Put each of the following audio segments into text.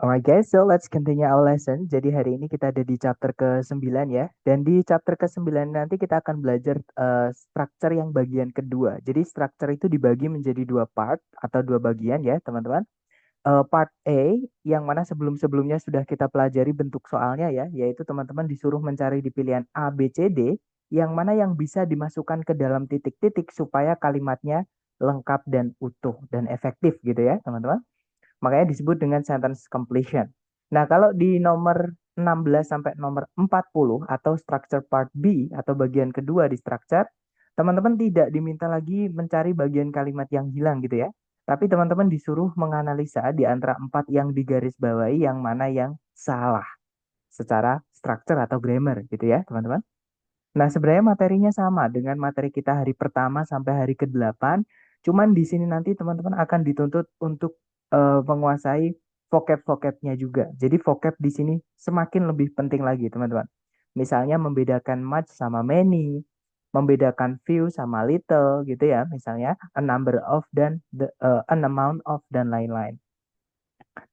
Alright guys, so let's continue our lesson. Jadi hari ini kita ada di chapter ke-9 ya. Dan di chapter ke-9 nanti kita akan belajar structure yang bagian kedua. Jadi structure itu dibagi menjadi dua part atau dua bagian ya teman-teman. Part A yang mana sebelum-sebelumnya sudah kita pelajari bentuk soalnya ya. Yaitu teman-teman disuruh mencari di pilihan A, B, C, D. Yang mana yang bisa dimasukkan ke dalam titik-titik supaya kalimatnya lengkap dan utuh dan efektif gitu ya teman-teman. Makanya disebut dengan sentence completion. Nah, kalau di nomor 16 sampai nomor 40 atau structure part B atau bagian kedua di structure, teman-teman tidak diminta lagi mencari bagian kalimat yang hilang gitu ya. Tapi teman-teman disuruh menganalisa di antara empat yang digarisbawahi yang mana yang salah secara structure atau grammar gitu ya, teman-teman. Nah, sebenarnya materinya sama dengan materi kita hari pertama sampai hari ke-8. Cuman di sini nanti teman-teman akan dituntut untuk menguasai vocab-vocabnya juga. Jadi vocab di sini semakin lebih penting lagi, teman-teman. Misalnya membedakan much sama many, membedakan few sama little gitu ya. Misalnya a number of dan an amount of dan lain-lain.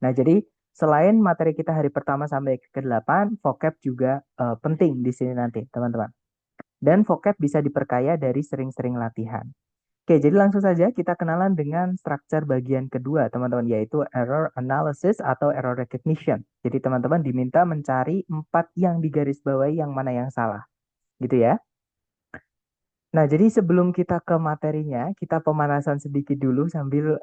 Nah, jadi selain materi kita hari pertama sampai ke-8, vocab juga penting di sini nanti, teman-teman. Dan vocab bisa diperkaya dari sering-sering latihan. Oke, jadi langsung saja kita kenalan dengan structure bagian kedua, teman-teman, yaitu error analysis atau error recognition. Jadi teman-teman diminta mencari empat yang digarisbawahi yang mana yang salah, gitu ya. Nah, jadi sebelum kita ke materinya, kita pemanasan sedikit dulu sambil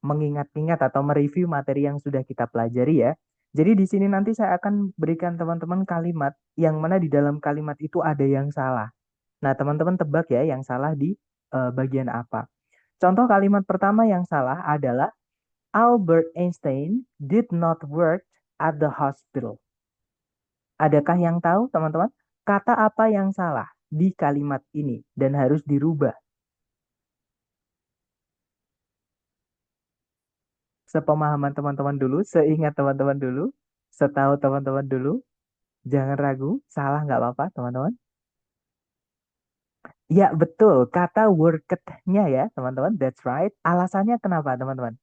mengingat-ingat atau mereview materi yang sudah kita pelajari ya. Jadi di sini nanti saya akan berikan teman-teman kalimat yang mana di dalam kalimat itu ada yang salah. Nah, teman-teman tebak ya yang salah di bagian apa. Contoh kalimat pertama yang salah adalah Albert Einstein did not work at the hospital. Adakah yang tahu, teman-teman? Kata apa yang salah di kalimat ini dan harus dirubah? Sepemahaman teman-teman dulu, seingat teman-teman dulu, setahu teman-teman dulu. Jangan ragu, salah nggak apa-apa, teman-teman. Ya, betul. Kata worked-nya ya, teman-teman. That's right. Alasannya kenapa, teman-teman?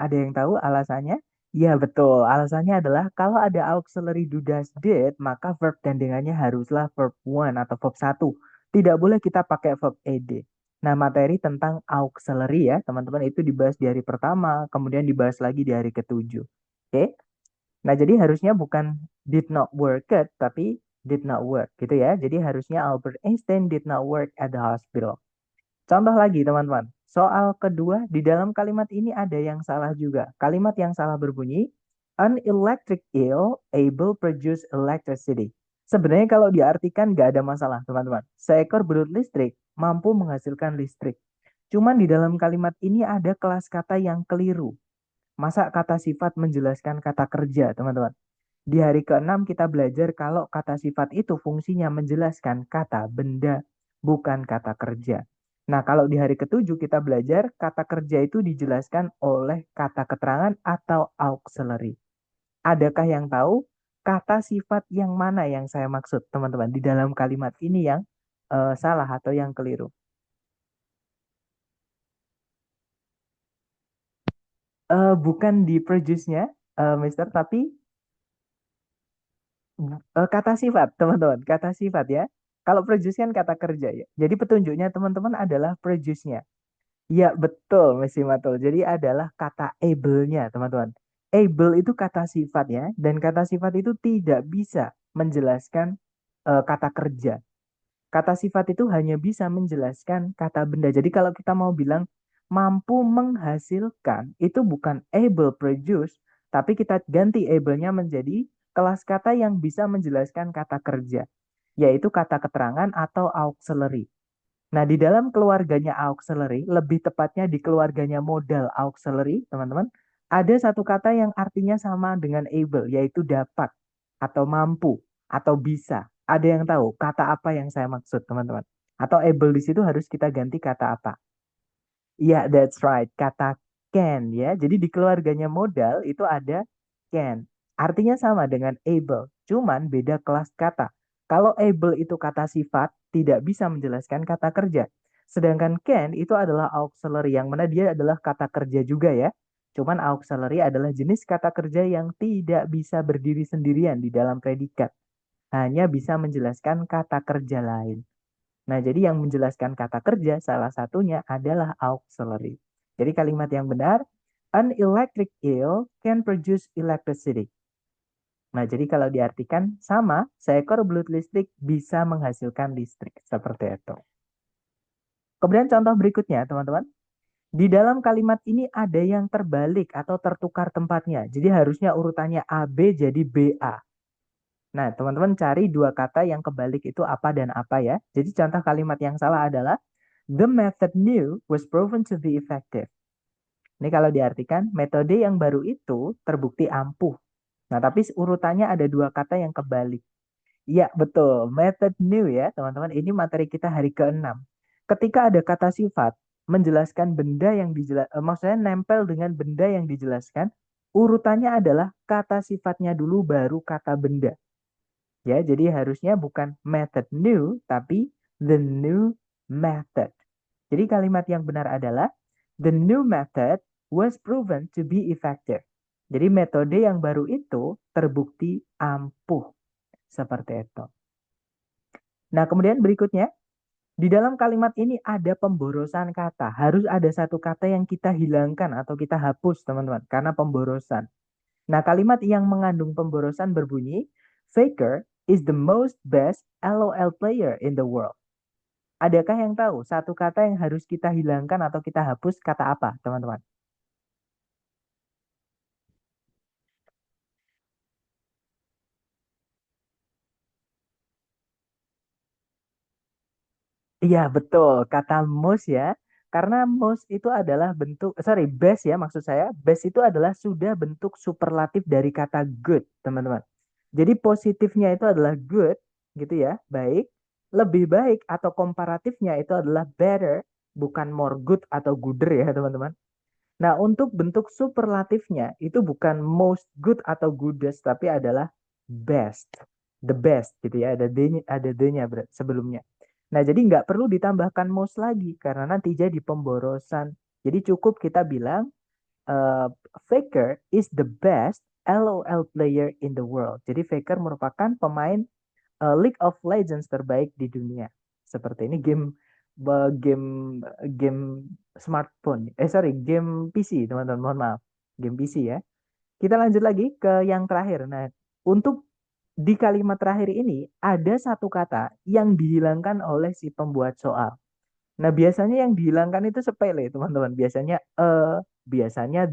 Ada yang tahu alasannya? Ya, betul. Alasannya adalah kalau ada auxiliary do does did, maka verb gandengannya haruslah verb one atau verb satu. Tidak boleh kita pakai verb ed. Nah, materi tentang auxiliary ya, teman-teman itu dibahas di hari pertama, kemudian dibahas lagi di hari ketujuh. Oke? Nah, jadi harusnya bukan did not work it, tapi did not work gitu ya. Jadi harusnya Albert Einstein did not work at the hospital. Contoh lagi, teman-teman. Soal kedua, di dalam kalimat ini ada yang salah juga. Kalimat yang salah berbunyi, an electric eel able produce electricity. Sebenarnya kalau diartikan nggak ada masalah, teman-teman. Seekor belut listrik mampu menghasilkan listrik. Cuman di dalam kalimat ini ada kelas kata yang keliru. Masa kata sifat menjelaskan kata kerja, teman-teman? Di hari ke-6 kita belajar kalau kata sifat itu fungsinya menjelaskan kata benda, bukan kata kerja. Nah, kalau di hari ke-7 kita belajar kata kerja itu dijelaskan oleh kata keterangan atau auxiliary. Adakah yang tahu kata sifat yang mana yang saya maksud, teman-teman, di dalam kalimat ini yang salah atau yang keliru? Bukan di produce-nya, Mister, tapi kata sifat, teman-teman. Kata sifat ya. Kalau produce kan kata kerja ya. Jadi petunjuknya teman-teman adalah produce-nya. Ya, betul, Messi Matul. Jadi adalah kata able-nya, teman-teman. Able itu kata sifat ya. Dan kata sifat itu tidak bisa menjelaskan kata kerja. Kata sifat itu hanya bisa menjelaskan kata benda. Jadi kalau kita mau bilang mampu menghasilkan, itu bukan able produce, tapi kita ganti able-nya menjadi kelas kata yang bisa menjelaskan kata kerja, yaitu kata keterangan atau auxiliary. Nah, di dalam keluarganya auxiliary, lebih tepatnya di keluarganya modal auxiliary, teman-teman, ada satu kata yang artinya sama dengan able, yaitu dapat, atau mampu, atau bisa. Ada yang tahu kata apa yang saya maksud, teman-teman? Atau able di situ harus kita ganti kata apa? Iya, that's right. Kata can ya. Jadi di keluarganya modal itu ada can. Artinya sama dengan able, cuman beda kelas kata. Kalau able itu kata sifat, tidak bisa menjelaskan kata kerja. Sedangkan can itu adalah auxiliary, yang mana dia adalah kata kerja juga ya. Cuman auxiliary adalah jenis kata kerja yang tidak bisa berdiri sendirian di dalam predikat. Hanya bisa menjelaskan kata kerja lain. Nah, jadi yang menjelaskan kata kerja salah satunya adalah auxiliary. Jadi kalimat yang benar, an electric eel can produce electricity. Nah, jadi kalau diartikan sama, seekor belut listrik bisa menghasilkan listrik. Seperti itu. Kemudian contoh berikutnya, teman-teman. Di dalam kalimat ini ada yang terbalik atau tertukar tempatnya. Jadi harusnya urutannya A, B jadi B, A. Nah, teman-teman cari dua kata yang kebalik itu apa dan apa ya. Jadi contoh kalimat yang salah adalah the method new was proven to be effective. Ini kalau diartikan metode yang baru itu terbukti ampuh. Nah, tapi urutannya ada dua kata yang kebalik. Iya, betul. Method new ya, teman-teman. Ini materi kita hari ke-6. Ketika ada kata sifat menjelaskan benda yang maksudnya nempel dengan benda yang dijelaskan, urutannya adalah kata sifatnya dulu baru kata benda. Ya, jadi harusnya bukan method new, tapi the new method. Jadi kalimat yang benar adalah the new method was proven to be effective. Jadi metode yang baru itu terbukti ampuh. Seperti itu. Nah, kemudian berikutnya, di dalam kalimat ini ada pemborosan kata. Harus ada satu kata yang kita hilangkan atau kita hapus, teman-teman, karena pemborosan. Nah, kalimat yang mengandung pemborosan berbunyi, Faker is the most best LOL player in the world. Adakah yang tahu satu kata yang harus kita hilangkan atau kita hapus kata apa, teman-teman? Iya, betul. Kata most ya. Karena most itu adalah bentuk, best ya maksud saya. Best itu adalah sudah bentuk superlatif dari kata good, teman-teman. Jadi positifnya itu adalah good, gitu ya, baik. Lebih baik atau komparatifnya itu adalah better, bukan more good atau gooder ya, teman-teman. Nah, untuk bentuk superlatifnya itu bukan most good atau goodest, tapi adalah best. The best gitu ya, ada the-nya sebelumnya. Nah, jadi nggak perlu ditambahkan most lagi, karena nanti jadi pemborosan. Jadi cukup kita bilang, uh, Faker is the best LOL player in the world. Jadi Faker merupakan pemain League of Legends terbaik di dunia. Seperti ini game game smartphone. Game PC, teman-teman. Mohon maaf. Game PC ya. Kita lanjut lagi ke yang terakhir. Nah, untuk di kalimat terakhir ini ada satu kata yang dihilangkan oleh si pembuat soal. Nah, biasanya yang dihilangkan itu sepele, teman-teman. Biasanya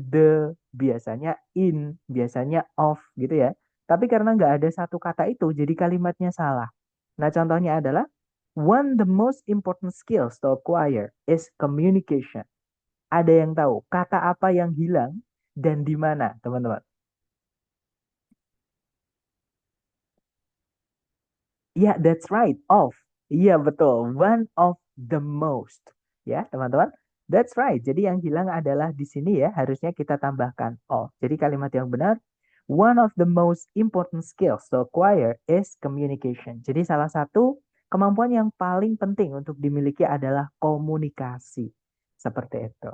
the, biasanya in, biasanya of gitu ya. Tapi karena nggak ada satu kata itu, jadi kalimatnya salah. Nah, contohnya adalah one the most important skills to acquire is communication. Ada yang tahu kata apa yang hilang dan di mana, teman-teman? Iya, that's right. Of. Iya, betul. One of the most. Ya, teman-teman. That's right. Jadi yang hilang adalah di sini ya. Harusnya kita tambahkan of. Jadi kalimat yang benar, one of the most important skills to acquire is communication. Jadi salah satu kemampuan yang paling penting untuk dimiliki adalah komunikasi. Seperti itu.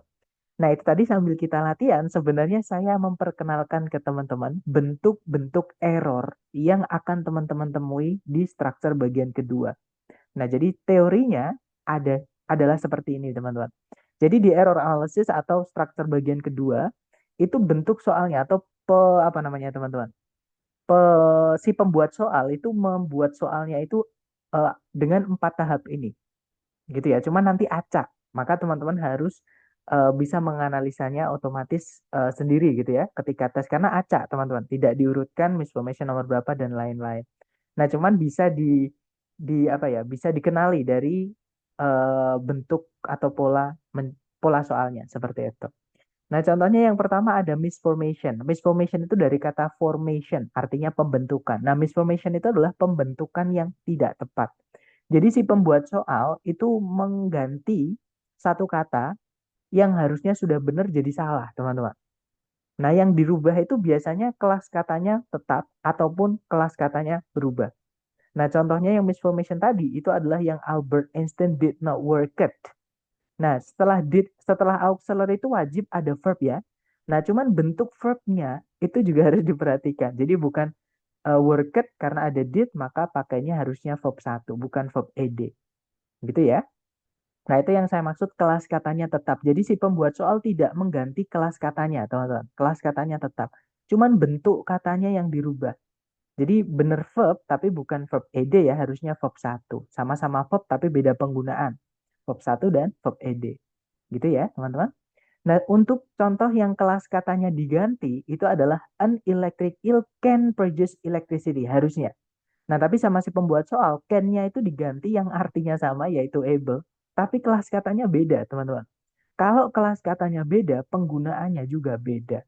Nah, itu tadi sambil kita latihan, sebenarnya saya memperkenalkan ke teman-teman bentuk-bentuk error yang akan teman-teman temui di struktur bagian kedua. Nah, jadi teorinya ada adalah seperti ini, teman-teman. Jadi di error analysis atau struktur bagian kedua, itu bentuk soalnya atau apa namanya, teman-teman? Si pembuat soal itu membuat soalnya itu dengan 4 tahap ini gitu ya. Cuman nanti acak, maka teman-teman harus bisa menganalisanya otomatis sendiri gitu ya ketika tes karena acak teman-teman, tidak diurutkan misinformation nomor berapa dan lain-lain. Nah, cuman bisa di apa ya, bisa dikenali dari bentuk atau pola soalnya seperti itu. Nah, contohnya yang pertama ada misformation. Misformation itu dari kata formation, artinya pembentukan. Nah, misformation itu adalah pembentukan yang tidak tepat. Jadi si pembuat soal itu mengganti satu kata yang harusnya sudah benar jadi salah, teman-teman. Nah, yang dirubah itu biasanya kelas katanya tetap ataupun kelas katanya berubah. Nah, contohnya yang misformation tadi itu adalah yang Albert Einstein did not work it. Nah, setelah auxiliary itu wajib ada verb ya. Nah, cuman bentuk verbnya itu juga harus diperhatikan. Jadi bukan worked karena ada did maka pakainya harusnya verb satu, bukan verb ed. Gitu ya. Nah, itu yang saya maksud kelas katanya tetap. Jadi si pembuat soal tidak mengganti kelas katanya, teman-teman. Kelas katanya tetap. Cuman bentuk katanya yang dirubah. Jadi benar verb tapi bukan verb ed ya, harusnya verb satu. Sama-sama verb tapi beda penggunaan. Verb satu dan verb ed. Gitu ya, teman-teman. Nah, untuk contoh yang kelas katanya diganti, itu adalah an electric eel can produce electricity, harusnya. Nah, tapi sama si pembuat soal, can-nya itu diganti yang artinya sama, yaitu able. Tapi kelas katanya beda, teman-teman. Kalau kelas katanya beda, penggunaannya juga beda.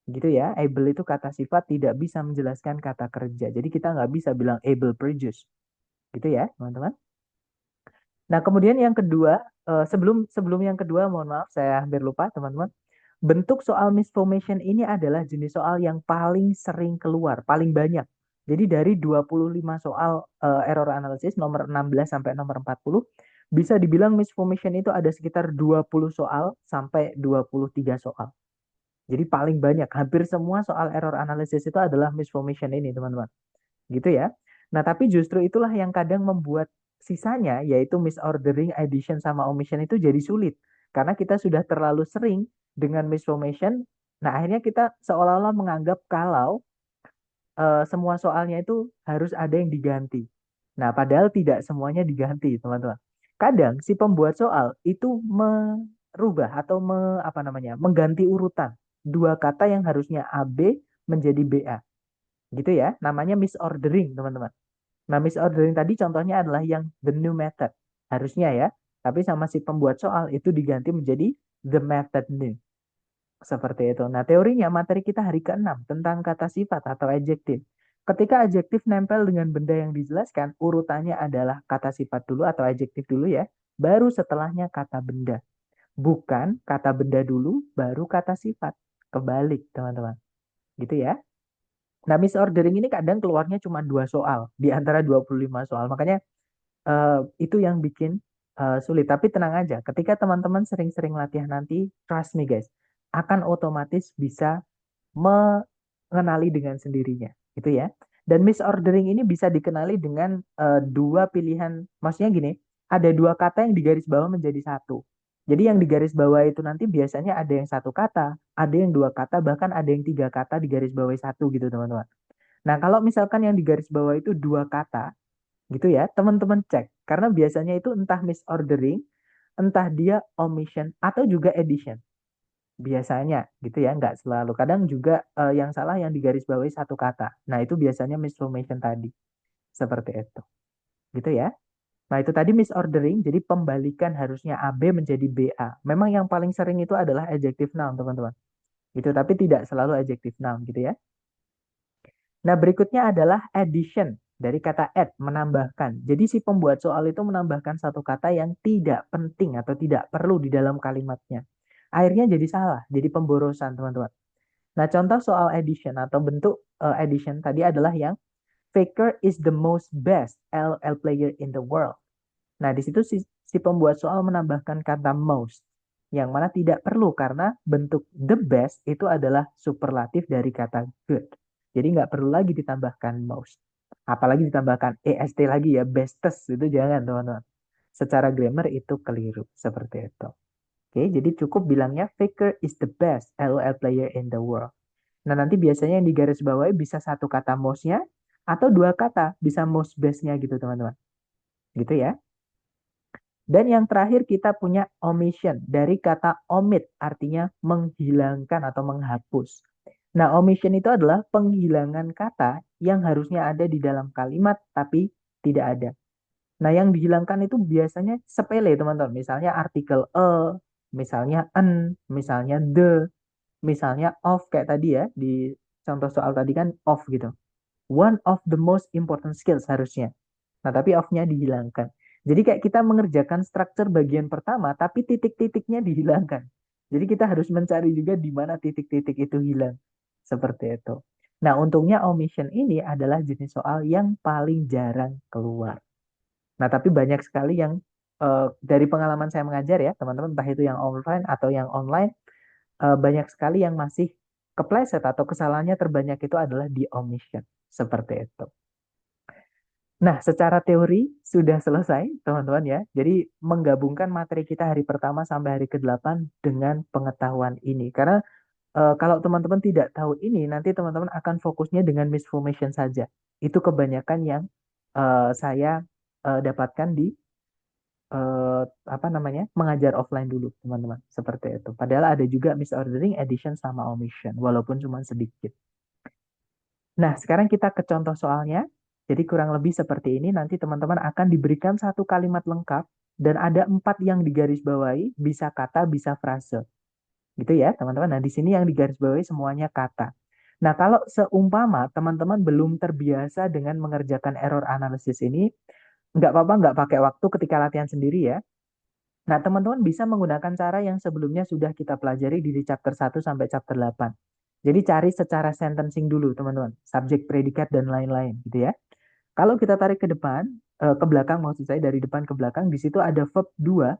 Gitu ya, able itu kata sifat tidak bisa menjelaskan kata kerja. Jadi kita nggak bisa bilang able produce. Gitu ya, teman-teman. Nah, kemudian yang kedua, sebelum sebelum yang kedua, mohon maaf, saya hampir lupa, teman-teman. Bentuk soal misformation ini adalah jenis soal yang paling sering keluar, paling banyak. Jadi dari 25 soal error analysis nomor 16 sampai nomor 40, bisa dibilang misformation itu ada sekitar 20 soal sampai 23 soal. Jadi paling banyak, hampir semua soal error analysis itu adalah misformation ini, teman-teman. Gitu ya. Nah, tapi justru itulah yang kadang membuat sisanya, yaitu misordering, addition, sama omission itu jadi sulit. Karena kita sudah terlalu sering dengan misformation. Nah, akhirnya kita seolah-olah menganggap kalau semua soalnya itu harus ada yang diganti. Nah, padahal tidak semuanya diganti, teman-teman. Kadang si pembuat soal itu merubah atau apa namanya, mengganti urutan dua kata yang harusnya AB menjadi BA. Gitu ya, namanya misordering, teman-teman. Nah, misordering tadi contohnya adalah yang the new method. Harusnya ya. Tapi sama si pembuat soal itu diganti menjadi the method new. Seperti itu. Nah, teorinya materi kita hari ke-6 tentang kata sifat atau adjektif. Ketika adjektif nempel dengan benda yang dijelaskan, urutannya adalah kata sifat dulu atau adjektif dulu ya. Baru setelahnya kata benda. Bukan kata benda dulu, baru kata sifat. Kebalik, teman-teman. Gitu ya. Nah, misordering ini kadang keluarnya cuma 2 soal di antara 25 soal. Makanya itu yang bikin sulit. Tapi tenang aja, ketika teman-teman sering-sering latihan nanti, trust me guys, akan otomatis bisa mengenali dengan sendirinya, gitu ya. Dan misordering ini bisa dikenali dengan dua pilihan. Maksudnya gini, ada dua kata yang digaris bawah menjadi satu. Jadi yang digaris bawah itu nanti biasanya ada yang satu kata, ada yang dua kata, bahkan ada yang tiga kata digaris bawahi satu gitu teman-teman. Nah, kalau misalkan yang digaris bawah itu dua kata, gitu ya, teman-teman cek. Karena biasanya itu entah misordering, entah dia omission, atau juga addition. Biasanya gitu ya, nggak selalu. Kadang juga yang salah yang digaris bawahi satu kata. Nah, itu biasanya misformation tadi. Seperti itu. Gitu ya. Nah, itu tadi misordering, jadi pembalikan harusnya AB menjadi BA. Memang yang paling sering itu adalah adjective noun, teman-teman. Gitu, tapi tidak selalu adjective noun gitu ya. Nah, berikutnya adalah addition dari kata add, menambahkan. Jadi si pembuat soal itu menambahkan satu kata yang tidak penting atau tidak perlu di dalam kalimatnya. Akhirnya jadi salah, jadi pemborosan, teman-teman. Nah, contoh soal addition atau bentuk addition tadi adalah yang Faker is the most best LOL player in the world. Nah, di situ si pembuat soal menambahkan kata most, yang mana tidak perlu karena bentuk the best itu adalah superlatif dari kata good. Jadi nggak perlu lagi ditambahkan most. Apalagi ditambahkan est lagi ya, bestest, itu jangan teman-teman. Secara grammar itu keliru, seperti itu. Oke, jadi cukup bilangnya Faker is the best LOL player in the world. Nah, nanti biasanya yang digaris bawahi bisa satu kata most-nya, atau dua kata, bisa most best-nya gitu teman-teman. Gitu ya. Dan yang terakhir kita punya omission dari kata omit, artinya menghilangkan atau menghapus. Nah, omission itu adalah penghilangan kata yang harusnya ada di dalam kalimat tapi tidak ada. Nah, yang dihilangkan itu biasanya sepele, teman-teman. Misalnya artikel misalnya an, misalnya the, misalnya of kayak tadi ya di contoh soal tadi kan of gitu. One of the most important skills harusnya. Nah, tapi off-nya dihilangkan. Jadi kayak kita mengerjakan struktur bagian pertama, tapi titik-titiknya dihilangkan. Jadi kita harus mencari juga di mana titik-titik itu hilang. Seperti itu. Nah, untungnya omission ini adalah jenis soal yang paling jarang keluar. Nah, tapi banyak sekali yang dari pengalaman saya mengajar ya, teman-teman, entah itu yang offline atau yang online, banyak sekali yang masih kepleset atau kesalahannya terbanyak itu adalah di omission. Seperti itu. Nah, secara teori sudah selesai, teman-teman ya. Jadi menggabungkan materi kita hari pertama sampai hari ke-8 dengan pengetahuan ini. Karena kalau teman-teman tidak tahu ini, nanti teman-teman akan fokusnya dengan misformation saja. Itu kebanyakan yang saya dapatkan di eh, apa namanya mengajar offline dulu, teman-teman. Seperti itu. Padahal ada juga misordering, addition, sama omission, walaupun cuma sedikit. Nah, sekarang kita ke contoh soalnya. Jadi kurang lebih seperti ini. Nanti teman-teman akan diberikan satu kalimat lengkap dan ada 4 yang digarisbawahi, bisa kata, bisa frase. Gitu ya, teman-teman. Nah, di sini yang digarisbawahi semuanya kata. Nah, kalau seumpama teman-teman belum terbiasa dengan mengerjakan error analysis ini, nggak apa-apa, nggak pakai waktu ketika latihan sendiri ya. Nah, teman-teman bisa menggunakan cara yang sebelumnya sudah kita pelajari di chapter 1 sampai chapter 8. Jadi cari secara sentencing dulu, teman-teman. Subjek, predikat, dan lain-lain gitu ya. Kalau kita tarik ke depan, ke belakang maksud saya dari depan ke belakang, di situ ada verb 2,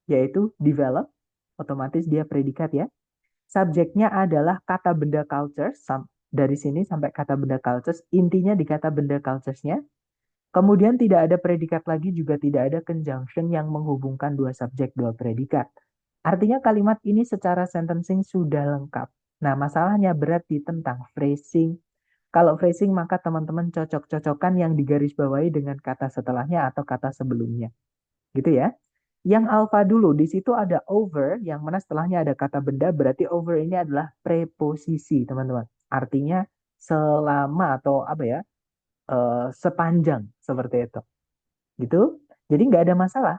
yaitu develop. Otomatis dia predikat ya. Subjeknya adalah kata benda cultures. Dari sini sampai kata benda cultures, intinya di kata benda culturesnya. Kemudian tidak ada predikat lagi, juga tidak ada conjunction yang menghubungkan dua subjek, dua predikat. Artinya kalimat ini secara sentencing sudah lengkap. Nah, masalahnya berarti tentang phrasing. Kalau phrasing maka teman-teman cocok-cocokkan yang digarisbawahi dengan kata setelahnya atau kata sebelumnya. Gitu ya. Yang alpha dulu, di situ ada over, yang mana setelahnya ada kata benda, berarti over ini adalah preposisi, teman-teman. Artinya selama atau apa ya, sepanjang, seperti itu. Gitu. Jadi nggak ada masalah.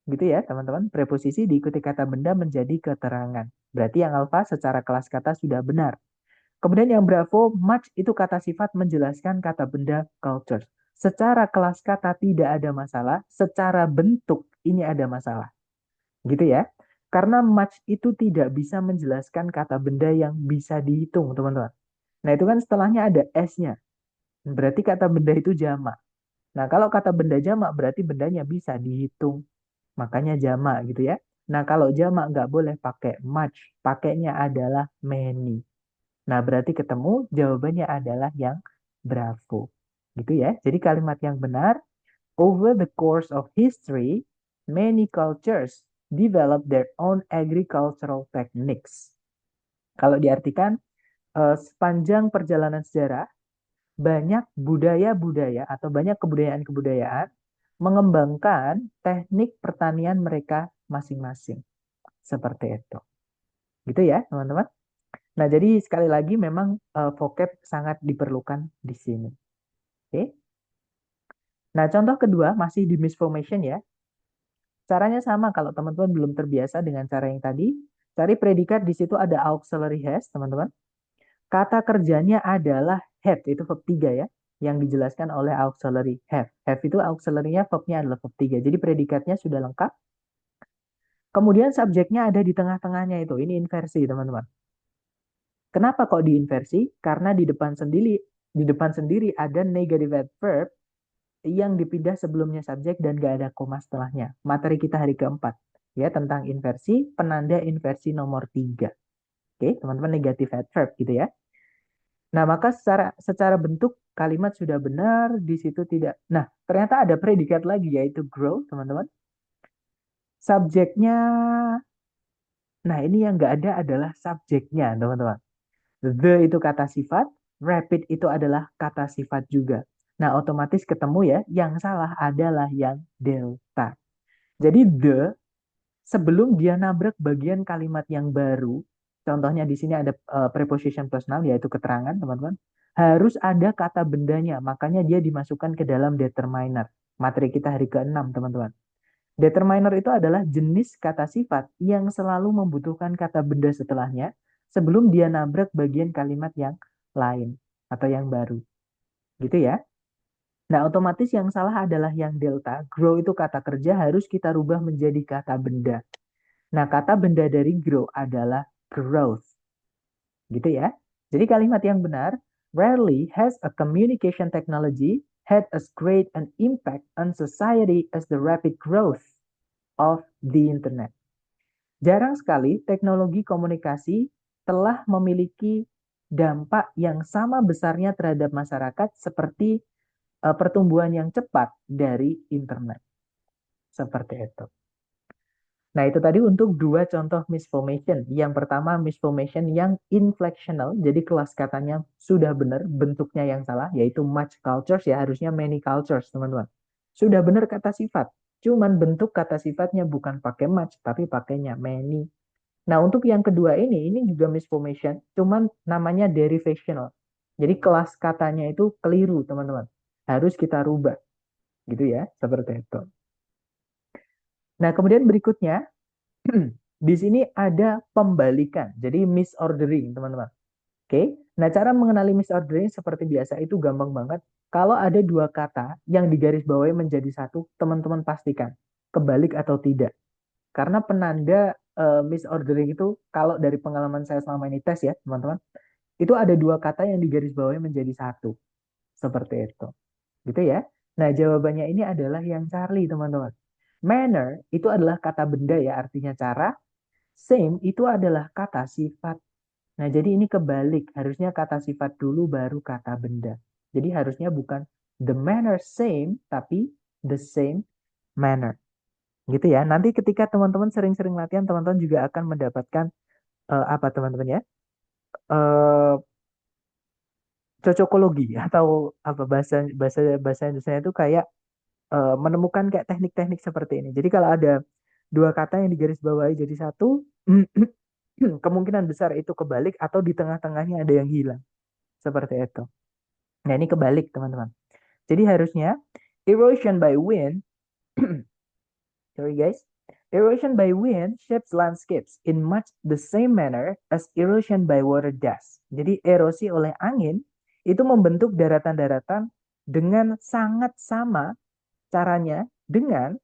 Gitu ya, teman-teman. Preposisi diikuti kata benda menjadi keterangan. Berarti yang alpha secara kelas kata sudah benar. Kemudian yang bravo, much itu kata sifat menjelaskan kata benda culture. Secara kelas kata tidak ada masalah, secara bentuk ini ada masalah. Gitu ya. Karena much itu tidak bisa menjelaskan kata benda yang bisa dihitung, teman-teman. Nah, itu kan setelahnya ada S-nya. Berarti kata benda itu jamak. Nah, kalau kata benda jamak berarti bendanya bisa dihitung. Makanya jamak gitu ya. Nah, kalau jamak nggak boleh pakai much. Pakainya adalah many. Nah, berarti ketemu jawabannya adalah yang bravo. Gitu ya. Jadi kalimat yang benar, over the course of history, many cultures develop their own agricultural techniques. Kalau diartikan, sepanjang perjalanan sejarah, banyak budaya-budaya atau banyak kebudayaan-kebudayaan mengembangkan teknik pertanian mereka masing-masing. Seperti itu. Gitu ya, teman-teman. Nah, jadi sekali lagi memang vocab sangat diperlukan di sini. Oke. Nah, contoh kedua masih di misformation ya. Caranya sama kalau teman-teman belum terbiasa dengan cara yang tadi. Cari predikat di situ ada auxiliary has, teman-teman. Kata kerjanya adalah have, itu verb 3 ya, yang dijelaskan oleh auxiliary have. Have itu auxiliary-nya, verbnya adalah verb 3. Jadi predikatnya sudah lengkap. Kemudian subjeknya ada di tengah-tengahnya itu. Ini inversi, teman-teman. Kenapa kok diinversi? Karena di depan sendiri ada negative adverb yang dipindah sebelumnya subjek dan gak ada koma setelahnya. Materi kita hari keempat ya tentang inversi, penanda inversi nomor 3. Oke, teman-teman, negative adverb gitu ya. Nah, maka secara bentuk kalimat sudah benar, di situ tidak. Nah, ternyata ada predikat lagi yaitu grow, teman-teman. Subjeknya, nah ini yang nggak ada adalah subjeknya, teman-teman. The itu kata sifat, rapid itu adalah kata sifat juga. Nah, otomatis ketemu ya, yang salah adalah yang delta. Jadi the, sebelum dia nabrak bagian kalimat yang baru, contohnya di sini ada preposition plus noun, yaitu keterangan, teman-teman. Harus ada kata bendanya, makanya dia dimasukkan ke dalam determiner. Materi kita hari ke-6, teman-teman. Determiner itu adalah jenis kata sifat yang selalu membutuhkan kata benda setelahnya sebelum dia nabrak bagian kalimat yang lain atau yang baru. Gitu ya. Nah, otomatis yang salah adalah yang delta. Grow itu kata kerja harus kita rubah menjadi kata benda. Nah, kata benda dari grow adalah growth. Gitu ya. Jadi kalimat yang benar, Rarely has a communication technology had as great an impact on society as the rapid growth of the internet. Jarang sekali teknologi komunikasi telah memiliki dampak yang sama besarnya terhadap masyarakat seperti pertumbuhan yang cepat dari internet. Seperti itu. Nah, itu tadi untuk dua contoh misformation. Yang pertama, misformation yang inflectional, jadi kelas katanya sudah benar, bentuknya yang salah, yaitu much cultures, ya harusnya many cultures, teman-teman. Sudah benar kata sifat, cuman bentuk kata sifatnya bukan pakai much, tapi pakainya many. Nah, untuk yang kedua ini juga misformation, cuman namanya derivational. Jadi kelas katanya itu keliru, teman-teman. Harus kita rubah, gitu ya, seperti itu. Nah, kemudian berikutnya, di sini ada pembalikan, jadi misordering, teman-teman. Oke, nah cara mengenali misordering seperti biasa itu gampang banget. Kalau ada dua kata yang digarisbawahi menjadi satu, teman-teman pastikan kebalik atau tidak. Karena penanda misordering itu, kalau dari pengalaman saya selama ini tes ya, teman-teman, itu ada dua kata yang digarisbawahi menjadi satu, seperti itu, gitu ya. Nah, jawabannya ini adalah yang Charlie, teman-teman. Manner itu adalah kata benda ya, artinya cara. Same itu adalah kata sifat. Nah, jadi ini kebalik. Harusnya kata sifat dulu baru kata benda. Jadi harusnya bukan the manner same, tapi the same manner. Gitu ya. Nanti ketika teman-teman sering-sering latihan, teman-teman juga akan mendapatkan apa teman-teman ya? Eh cocokologi atau apa bahasa bahasa bahasa Indonesia itu kayak menemukan kayak teknik-teknik seperti ini. Jadi kalau ada dua kata yang digarisbawahi jadi satu, kemungkinan besar itu kebalik atau di tengah-tengahnya ada yang hilang. Seperti itu. Nah, ini kebalik, teman-teman. Jadi harusnya erosion by wind, sorry guys, erosion by wind shapes landscapes in much the same manner as erosion by water does. Jadi erosi oleh angin itu membentuk daratan-daratan dengan sangat sama caranya dengan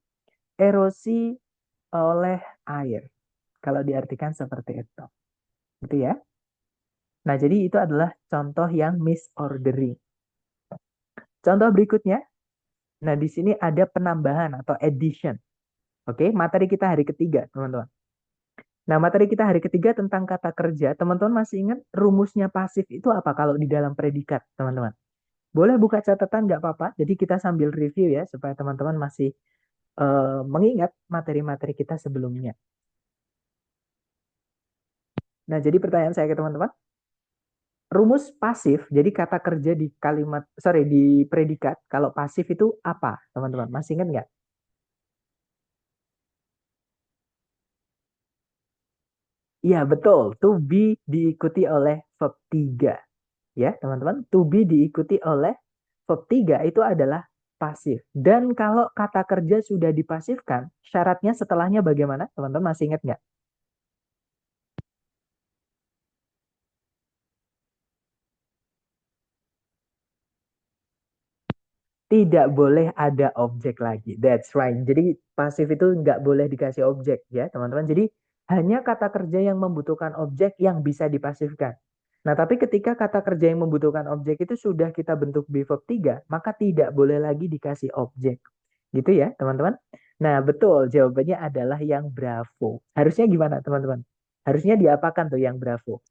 erosi oleh air. Kalau diartikan seperti itu. Gitu ya. Nah, jadi itu adalah contoh yang misordering. Contoh berikutnya, nah di sini ada penambahan atau addition. Oke, materi kita hari ketiga, teman-teman. Nah, materi kita hari ketiga tentang kata kerja, teman-teman masih ingat rumusnya pasif itu apa kalau di dalam predikat, teman-teman? Boleh buka catatan, nggak apa-apa. Jadi kita sambil review ya, supaya teman-teman masih mengingat materi-materi kita sebelumnya. Nah, jadi pertanyaan saya ke teman-teman, rumus pasif, jadi kata kerja di kalimat, sorry, di predikat, kalau pasif itu apa, teman-teman? Masih ingat nggak? Iya, betul. To be diikuti oleh verb 3. Ya, teman-teman. To be diikuti oleh verb 3 itu adalah pasif. Dan kalau kata kerja sudah dipasifkan, syaratnya setelahnya bagaimana? Teman-teman masih ingat nggak? Tidak boleh ada objek lagi. That's right. Jadi pasif itu nggak boleh dikasih objek ya teman-teman. Jadi hanya kata kerja yang membutuhkan objek yang bisa dipasifkan. Nah, tapi ketika kata kerja yang membutuhkan objek itu sudah kita bentuk be verb 3, maka tidak boleh lagi dikasih objek. Gitu ya teman-teman. Nah, betul jawabannya adalah yang bravo. Harusnya gimana teman-teman? Harusnya diapakan tuh yang bravo?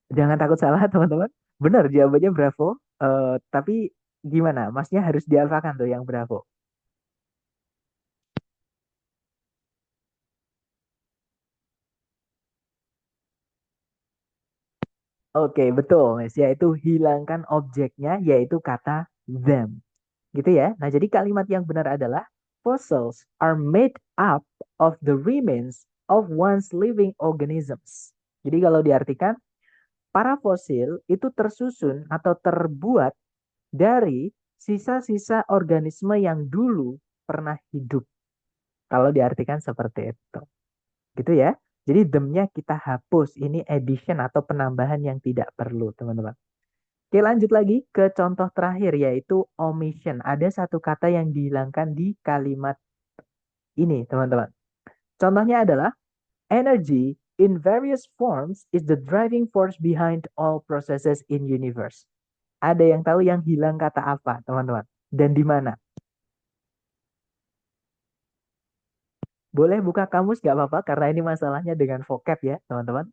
Jangan takut salah, teman-teman. Benar, jawabannya Bravo. Tapi gimana? Masnya harus dialfakan tuh yang Bravo. Oke, betul, Mas. Yaitu hilangkan objeknya, yaitu kata them. Gitu ya. Nah, jadi kalimat yang benar adalah fossils are made up of the remains of once living organisms. Jadi kalau diartikan, para fosil itu tersusun atau terbuat dari sisa-sisa organisme yang dulu pernah hidup. Kalau diartikan seperti itu. Gitu ya. Jadi themnya kita hapus. Ini addition atau penambahan yang tidak perlu, teman-teman. Oke, lanjut lagi ke contoh terakhir yaitu omission. Ada satu kata yang dihilangkan di kalimat ini, teman-teman. Contohnya adalah energy in various forms is the driving force behind all processes in universe. Ada yang tahu yang hilang kata apa, teman-teman? Dan di mana? Boleh buka kamus nggak apa-apa, karena ini masalahnya dengan vocab ya, teman-teman.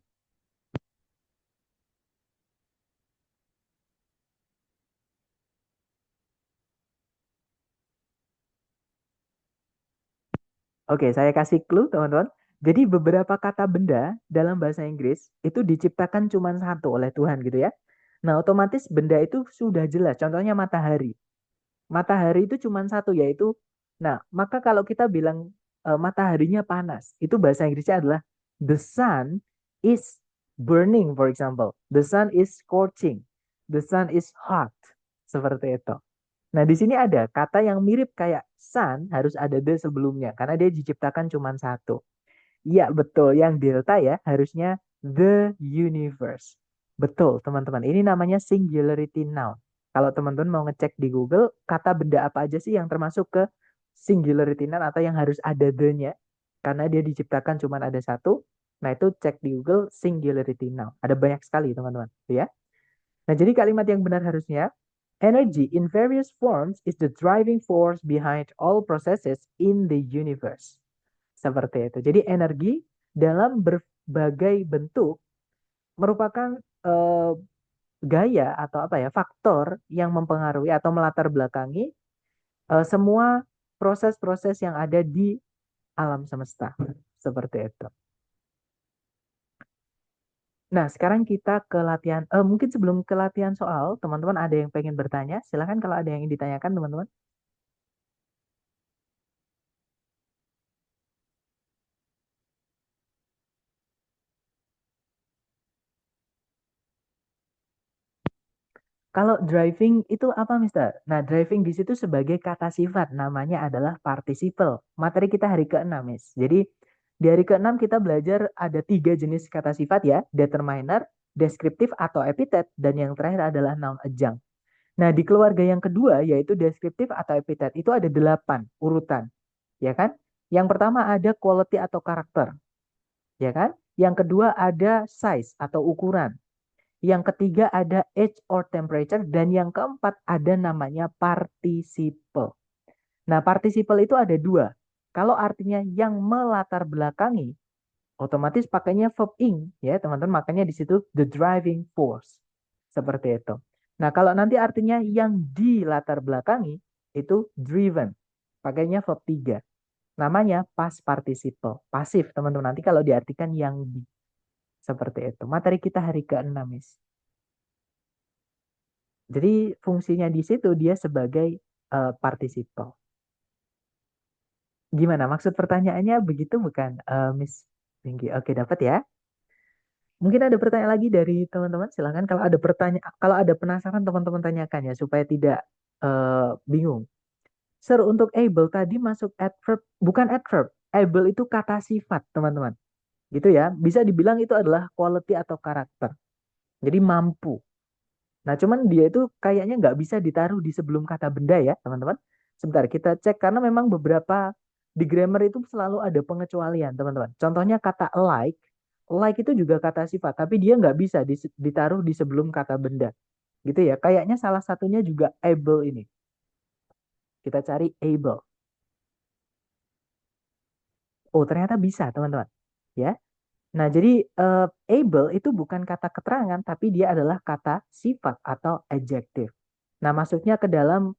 Oke, saya kasih clue, teman-teman. Jadi beberapa kata benda dalam bahasa Inggris itu diciptakan cuma satu oleh Tuhan gitu ya. Nah, otomatis benda itu sudah jelas. Contohnya matahari. Matahari itu cuma satu yaitu, nah maka kalau kita bilang mataharinya panas, itu bahasa Inggrisnya adalah the sun is burning, for example. The sun is scorching. The sun is hot. Seperti itu. Nah, di sini ada kata yang mirip kayak sun harus ada the sebelumnya karena dia diciptakan cuma satu. Iya, betul. Yang delta ya harusnya the universe. Betul, teman-teman. Ini namanya singularity noun. Kalau teman-teman mau ngecek di Google, kata benda apa aja sih yang termasuk ke singularity noun atau yang harus ada the-nya. Karena dia diciptakan cuma ada satu. Nah, itu cek di Google singularity noun. Ada banyak sekali, teman-teman. Ya. Nah, jadi kalimat yang benar harusnya energy in various forms is the driving force behind all processes in the universe. Seperti itu. Jadi energi dalam berbagai bentuk merupakan gaya atau apa ya, faktor yang mempengaruhi atau melatar belakangi semua proses-proses yang ada di alam semesta. Seperti itu. Nah, sekarang kita ke latihan. Mungkin sebelum ke latihan soal, teman-teman ada yang pengen bertanya? Silahkan kalau ada yang ingin ditanyakan, teman-teman. Kalau driving itu apa, Mister? Nah, driving di situ sebagai kata sifat, namanya adalah participle. Materi kita hari ke-6, Miss. Jadi, di hari ke-6 kita belajar ada 3 jenis kata sifat ya, determiner, deskriptif atau epithet, dan yang terakhir adalah noun adjunct. Nah, di keluarga yang kedua, yaitu deskriptif atau epithet, itu ada 8 urutan, ya kan? Yang pertama ada quality atau karakter, ya kan? Yang kedua ada size atau ukuran. Yang ketiga ada age or temperature. Dan yang keempat ada namanya participle. Nah, participle itu ada dua. Kalau artinya yang melatar belakangi, otomatis pakainya verb ing, ya teman-teman. Makanya di situ the driving force. Seperti itu. Nah, kalau nanti artinya yang dilatar belakangi, itu driven. Pakainya verb 3. Namanya past participle. Pasif, teman-teman. Nanti kalau diartikan yang di. Seperti itu. Materi kita hari ke-6, Miss. Jadi fungsinya di situ dia sebagai participle. Gimana? Maksud pertanyaannya begitu bukan, Miss Tinggi? Oke, dapat ya. Mungkin ada pertanyaan lagi dari teman-teman. Silakan kalau ada pertanyaan, kalau ada penasaran teman-teman tanyakan ya supaya tidak bingung. Sir, untuk able tadi masuk adverb, bukan adverb. Able itu kata sifat, teman-teman. Gitu ya. Bisa dibilang itu adalah quality atau karakter. Jadi mampu. Nah, cuman dia itu kayaknya nggak bisa ditaruh di sebelum kata benda ya, teman-teman. Sebentar, kita cek karena memang beberapa di grammar itu selalu ada pengecualian, teman-teman. Contohnya kata like, like itu juga kata sifat, tapi dia nggak bisa ditaruh di sebelum kata benda, gitu ya. Kayaknya salah satunya juga able ini. Kita cari able. Oh, ternyata bisa, teman-teman. Ya. Nah, jadi able itu bukan kata keterangan, tapi dia adalah kata sifat atau adjective. Nah, masuknya ke dalam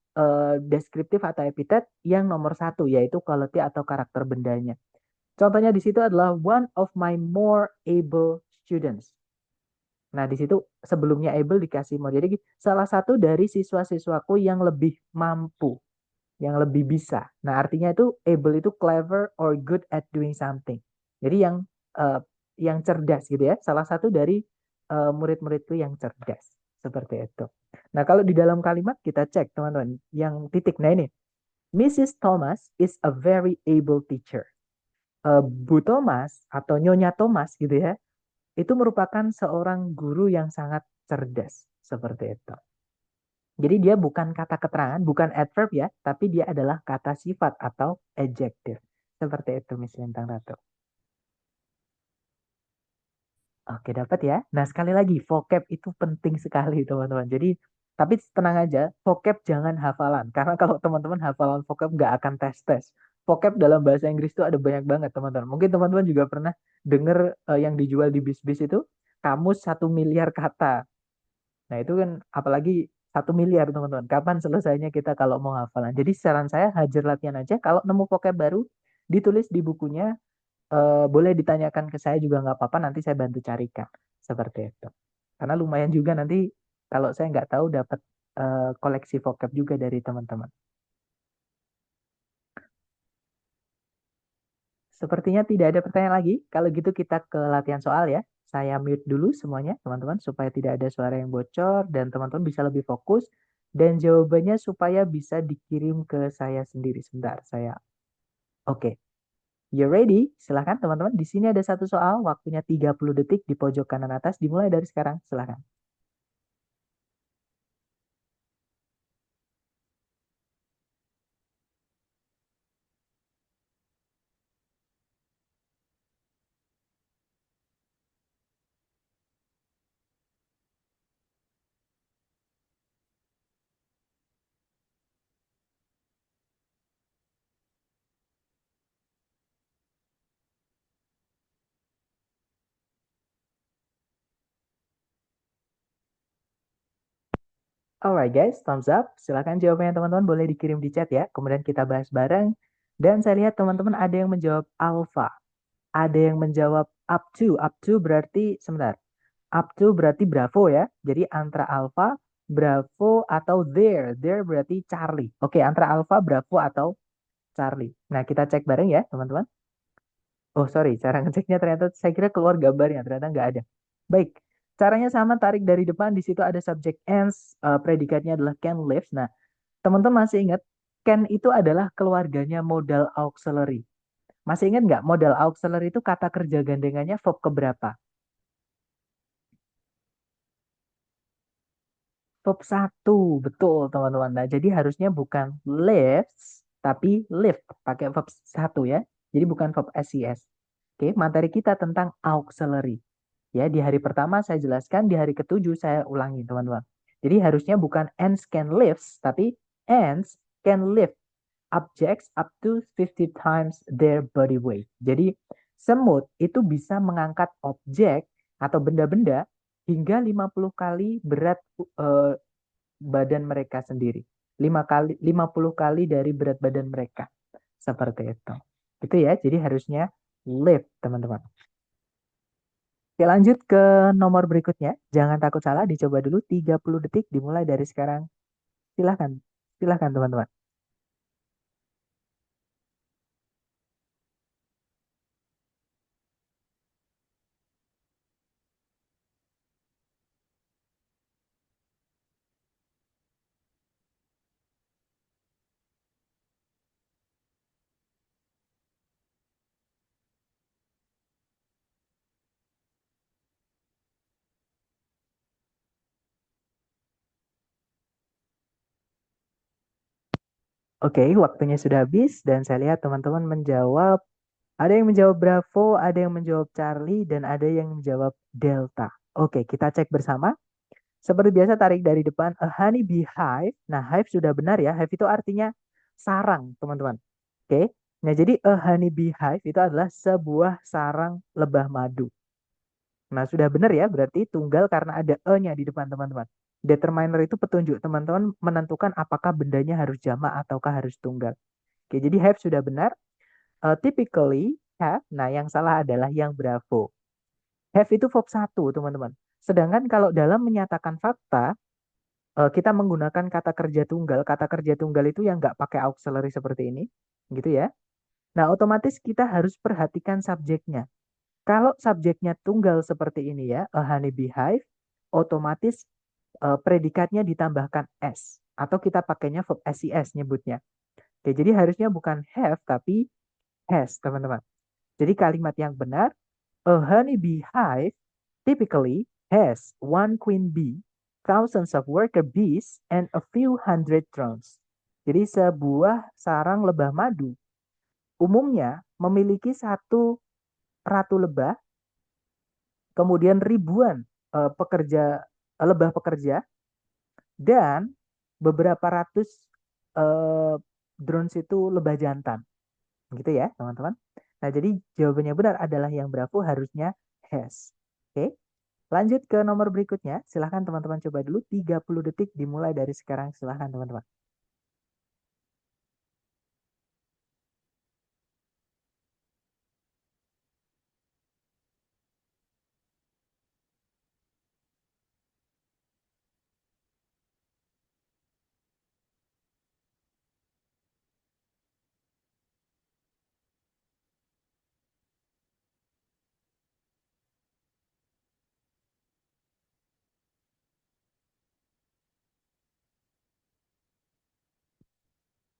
deskriptif atau epithet yang nomor satu, yaitu quality atau karakter bendanya. Contohnya di situ adalah one of my more able students. Nah, di situ sebelumnya able dikasih more. Jadi, salah satu dari siswa-siswaku yang lebih mampu, yang lebih bisa. Nah, artinya itu able itu clever or good at doing something. Jadi uh, yang cerdas gitu ya. Salah satu dari murid-muridku yang cerdas. Seperti itu. Nah, kalau di dalam kalimat kita cek teman-teman, yang titik. Nah ini, Mrs. Thomas is a very able teacher. Bu Thomas atau Nyonya Thomas gitu ya, itu merupakan seorang guru yang sangat cerdas. Seperti itu. Jadi dia bukan kata keterangan, bukan adverb ya, tapi dia adalah kata sifat atau adjective. Seperti itu, Miss Lintang Ratu. Oke, dapat ya. Nah, sekali lagi, vocab itu penting sekali, teman-teman. Jadi, tapi tenang aja, vocab jangan hafalan. Karena kalau teman-teman hafalan vocab nggak akan tes-tes. Vocab dalam bahasa Inggris itu ada banyak banget, teman-teman. Mungkin teman-teman juga pernah dengar yang dijual di bis-bis itu, kamus 1 miliar kata. Nah, itu kan apalagi 1 miliar, teman-teman. Kapan selesainya kita kalau mau hafalan? Jadi, saran saya, hajar latihan aja. Kalau nemu vocab baru, ditulis di bukunya, boleh ditanyakan ke saya juga nggak apa-apa, nanti saya bantu carikan seperti itu. Karena lumayan juga nanti kalau saya nggak tahu dapat koleksi vocab juga dari teman-teman. Sepertinya tidak ada pertanyaan lagi. Kalau gitu kita ke latihan soal ya. Saya mute dulu semuanya teman-teman supaya tidak ada suara yang bocor dan teman-teman bisa lebih fokus dan jawabannya supaya bisa dikirim ke saya sendiri. Sebentar, saya. Oke. You ready? Silahkan teman-teman. Di sini ada satu soal, waktunya 30 detik di pojok kanan atas. Dimulai dari sekarang. Silahkan. Alright guys, thumbs up. Silahkan jawabannya teman-teman boleh dikirim di chat ya. Kemudian kita bahas bareng. Dan saya lihat teman-teman ada yang menjawab alpha. Ada yang menjawab up to. Up to berarti, sebentar. Up to berarti bravo ya. Jadi antara alpha, bravo, atau there. There berarti Charlie. Oke, antara alpha, bravo, atau Charlie. Nah, kita cek bareng ya teman-teman. Oh sorry, cara ngeceknya ternyata saya kira keluar gambarnya, ternyata nggak ada. Baik, caranya sama, tarik dari depan, di situ ada subject ends, predikatnya adalah can live. Nah, teman-teman masih ingat, can itu adalah keluarganya modal auxiliary. Masih ingat nggak, modal auxiliary itu kata kerja gandengannya verb keberapa? Verb satu, betul teman-teman. Nah, jadi harusnya bukan lives, tapi live, pakai verb satu ya. Jadi bukan verb SES. Oke, materi kita tentang auxiliary. Ya, di hari pertama saya jelaskan, di hari ketujuh saya ulangi, teman-teman. Jadi harusnya bukan ants can lives, tapi ants can lift objects up to 50 times their body weight. Jadi semut itu bisa mengangkat objek atau benda-benda hingga 50 kali berat badan mereka sendiri. 50 kali dari berat badan mereka. Seperti itu. Itu ya, jadi harusnya lift, teman-teman. Oke, lanjut ke nomor berikutnya. Jangan takut salah, dicoba dulu 30 detik dimulai dari sekarang. Silahkan, silahkan teman-teman. Oke, waktunya sudah habis dan saya lihat teman-teman menjawab. Ada yang menjawab Bravo, ada yang menjawab Charlie, dan ada yang menjawab Delta. Oke, kita cek bersama. Seperti biasa tarik dari depan, a honey bee hive. Nah, hive sudah benar ya. Hive itu artinya sarang, teman-teman. Oke. Nah, jadi a honey bee hive itu adalah sebuah sarang lebah madu. Nah, sudah benar ya, berarti tunggal karena ada e-nya di depan teman-teman. Determiner itu petunjuk teman-teman menentukan apakah bendanya harus jamak ataukah harus tunggal. Oke, jadi have sudah benar. Typically have, nah yang salah adalah yang bravo. Have itu verb satu, teman-teman. Sedangkan kalau dalam menyatakan fakta, kita menggunakan kata kerja tunggal. Kata kerja tunggal itu yang nggak pakai auxiliary seperti ini, gitu ya. Nah, otomatis kita harus perhatikan subjeknya. Kalau subjeknya tunggal seperti ini ya, a honey bee hive, otomatis predikatnya ditambahkan s atau kita pakainya verb SES nyebutnya. Oke, jadi harusnya bukan have tapi has, teman-teman. Jadi kalimat yang benar, a honey bee hive typically has one queen bee thousands of worker bees and a few hundred drones. Jadi sebuah sarang lebah madu umumnya memiliki satu ratu lebah, kemudian ribuan lebah pekerja, dan beberapa ratus eh, drones itu lebah jantan. Gitu ya, teman-teman. Nah, jadi jawabannya benar adalah yang berapa harusnya has. Oke, lanjut ke nomor berikutnya. Silahkan teman-teman coba dulu 30 detik dimulai dari sekarang. Silahkan teman-teman.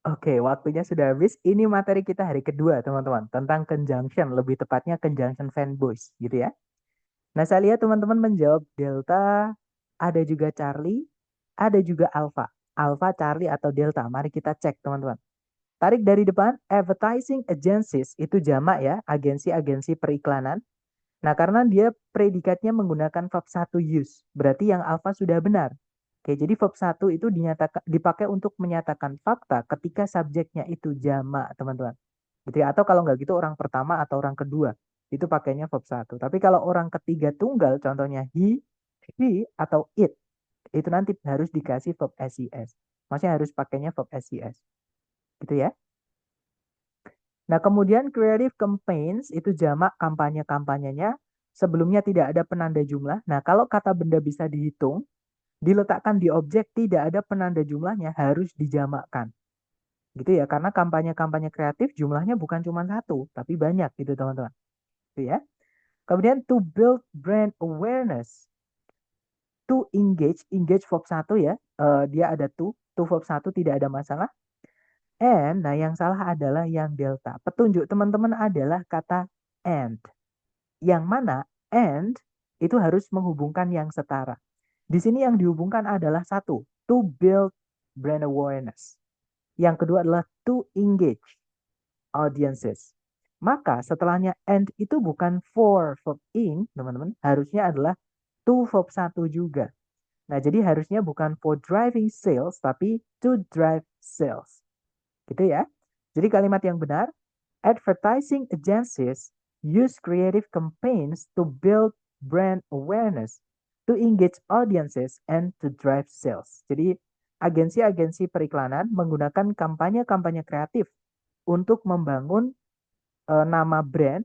Oke, waktunya sudah habis. Ini materi kita hari kedua, teman-teman. Tentang conjunction, lebih tepatnya conjunction fanboys, gitu ya. Nah, saya lihat teman-teman menjawab Delta, ada juga Charlie, ada juga Alpha. Alpha, Charlie, atau Delta. Mari kita cek, teman-teman. Tarik dari depan, advertising agencies, itu jamak ya, agensi-agensi periklanan. Nah, karena dia predikatnya menggunakan verb 1 use, berarti yang alpha sudah benar. Oke, jadi verb 1 itu dipakai untuk menyatakan fakta ketika subjeknya itu jamak, teman-teman. Gitu ya. Atau kalau nggak gitu orang pertama atau orang kedua, itu pakainya verb 1. Tapi kalau orang ketiga tunggal, contohnya he, she, atau it, itu nanti harus dikasih verb SES. Maksudnya harus pakainya verb SES. Gitu ya. Nah, kemudian creative campaigns itu jamak kampanye-kampanyenya. Sebelumnya tidak ada penanda jumlah. Nah, kalau kata benda bisa dihitung, diletakkan di objek tidak ada penanda jumlahnya, harus dijamakkan. Gitu ya, karena kampanye-kampanye kreatif jumlahnya bukan cuma satu, tapi banyak gitu teman-teman. Gitu ya. Kemudian to build brand awareness, to engage verb 1 ya, dia ada to verb 1 tidak ada masalah. And, nah yang salah adalah yang delta. Petunjuk teman-teman adalah kata and. Yang mana and itu harus menghubungkan yang setara. Di sini yang dihubungkan adalah satu, to build brand awareness. Yang kedua adalah to engage audiences. Maka setelahnya and itu bukan for verb in, teman-teman. Harusnya adalah to verb 1 juga. Nah, jadi harusnya bukan for driving sales, tapi to drive sales. Gitu ya. Jadi kalimat yang benar, advertising agencies use creative campaigns to build brand awareness, to engage audiences, and to drive sales. Jadi agensi-agensi periklanan menggunakan kampanye-kampanye kreatif untuk membangun nama brand,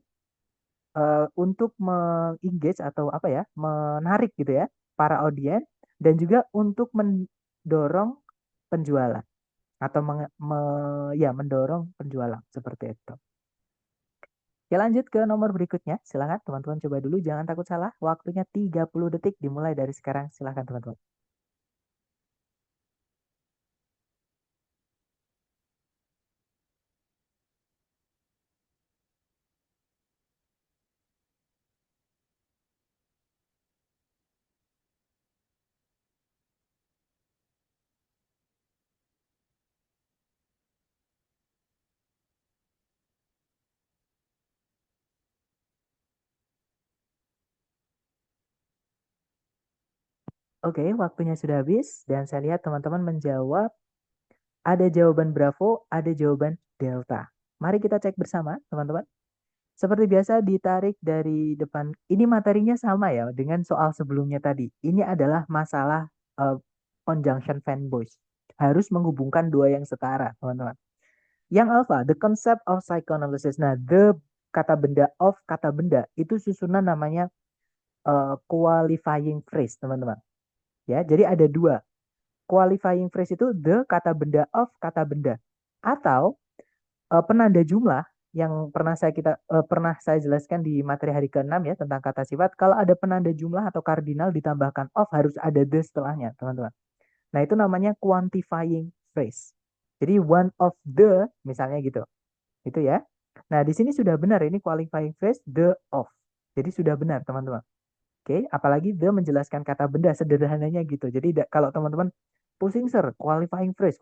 untuk mengengage atau apa ya, menarik gitu ya para audiens, dan juga untuk mendorong penjualan atau ya mendorong penjualan seperti itu. Oke, lanjut ke nomor berikutnya. Silakan teman-teman coba dulu, jangan takut salah. Waktunya 30 detik dimulai dari sekarang. Silakan teman-teman. Oke, waktunya sudah habis dan saya lihat teman-teman menjawab ada jawaban Bravo, ada jawaban Delta. Mari kita cek bersama, teman-teman. Seperti biasa ditarik dari depan. Ini materinya sama ya dengan soal sebelumnya tadi. Ini adalah masalah uh, conjunction fanboys. Harus menghubungkan dua yang setara, teman-teman. Yang alpha, the concept of psychoanalysis. Nah, the kata benda of kata benda itu susunan namanya qualifying phrase, teman-teman. Ya, jadi ada dua. Qualifying phrase itu the kata benda of kata benda atau penanda jumlah yang pernah saya jelaskan di materi hari ke-6 ya tentang kata sifat. Kalau ada penanda jumlah atau kardinal ditambahkan of harus ada the setelahnya, teman-teman. Nah, itu namanya quantifying phrase. Jadi one of the misalnya gitu. Itu ya. Nah, di sini sudah benar ini qualifying phrase the of. Jadi sudah benar, teman-teman. Oke, apalagi the menjelaskan kata benda sederhananya gitu. Jadi kalau teman-teman pusing sir, qualifying phrase,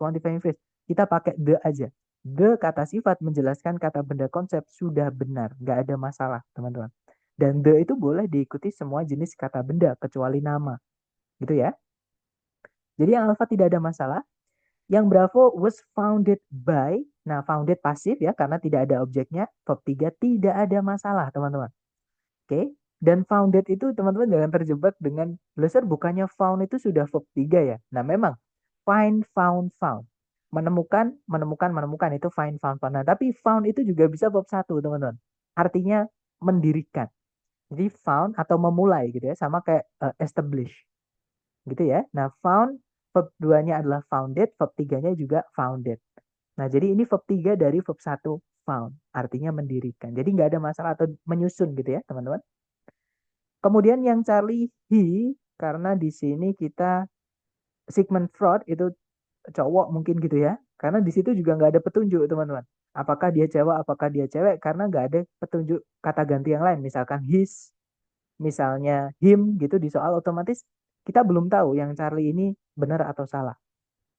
kita pakai the aja. The kata sifat menjelaskan kata benda konsep sudah benar, nggak ada masalah teman-teman. Dan the itu boleh diikuti semua jenis kata benda kecuali nama, gitu ya. Jadi yang alpha tidak ada masalah. Yang Bravo was founded by, nah founded pasif ya karena tidak ada objeknya, verb 3 tidak ada masalah teman-teman. Oke, dan founded itu teman-teman jangan terjebak dengan belajar bukannya found itu sudah verb 3 ya. Nah memang find, found, found. Menemukan, menemukan itu find, found, found. Nah tapi found itu juga bisa verb 1 teman-teman. Artinya mendirikan. Jadi found atau memulai gitu ya, sama kayak establish gitu ya. Nah, found verb 2-nya adalah founded, verb 3-nya juga founded. Nah, jadi ini verb 3 dari verb 1 found, artinya mendirikan. Jadi nggak ada masalah atau menyusun gitu ya, teman-teman. Kemudian yang Charlie he, karena di sini kita Sigmund Freud itu cowok mungkin gitu ya. Karena di situ juga nggak ada petunjuk, teman-teman. Apakah dia cewek, apakah dia cewek, karena nggak ada petunjuk kata ganti yang lain. Misalkan his, misalnya him gitu di soal otomatis kita belum tahu yang Charlie ini benar atau salah.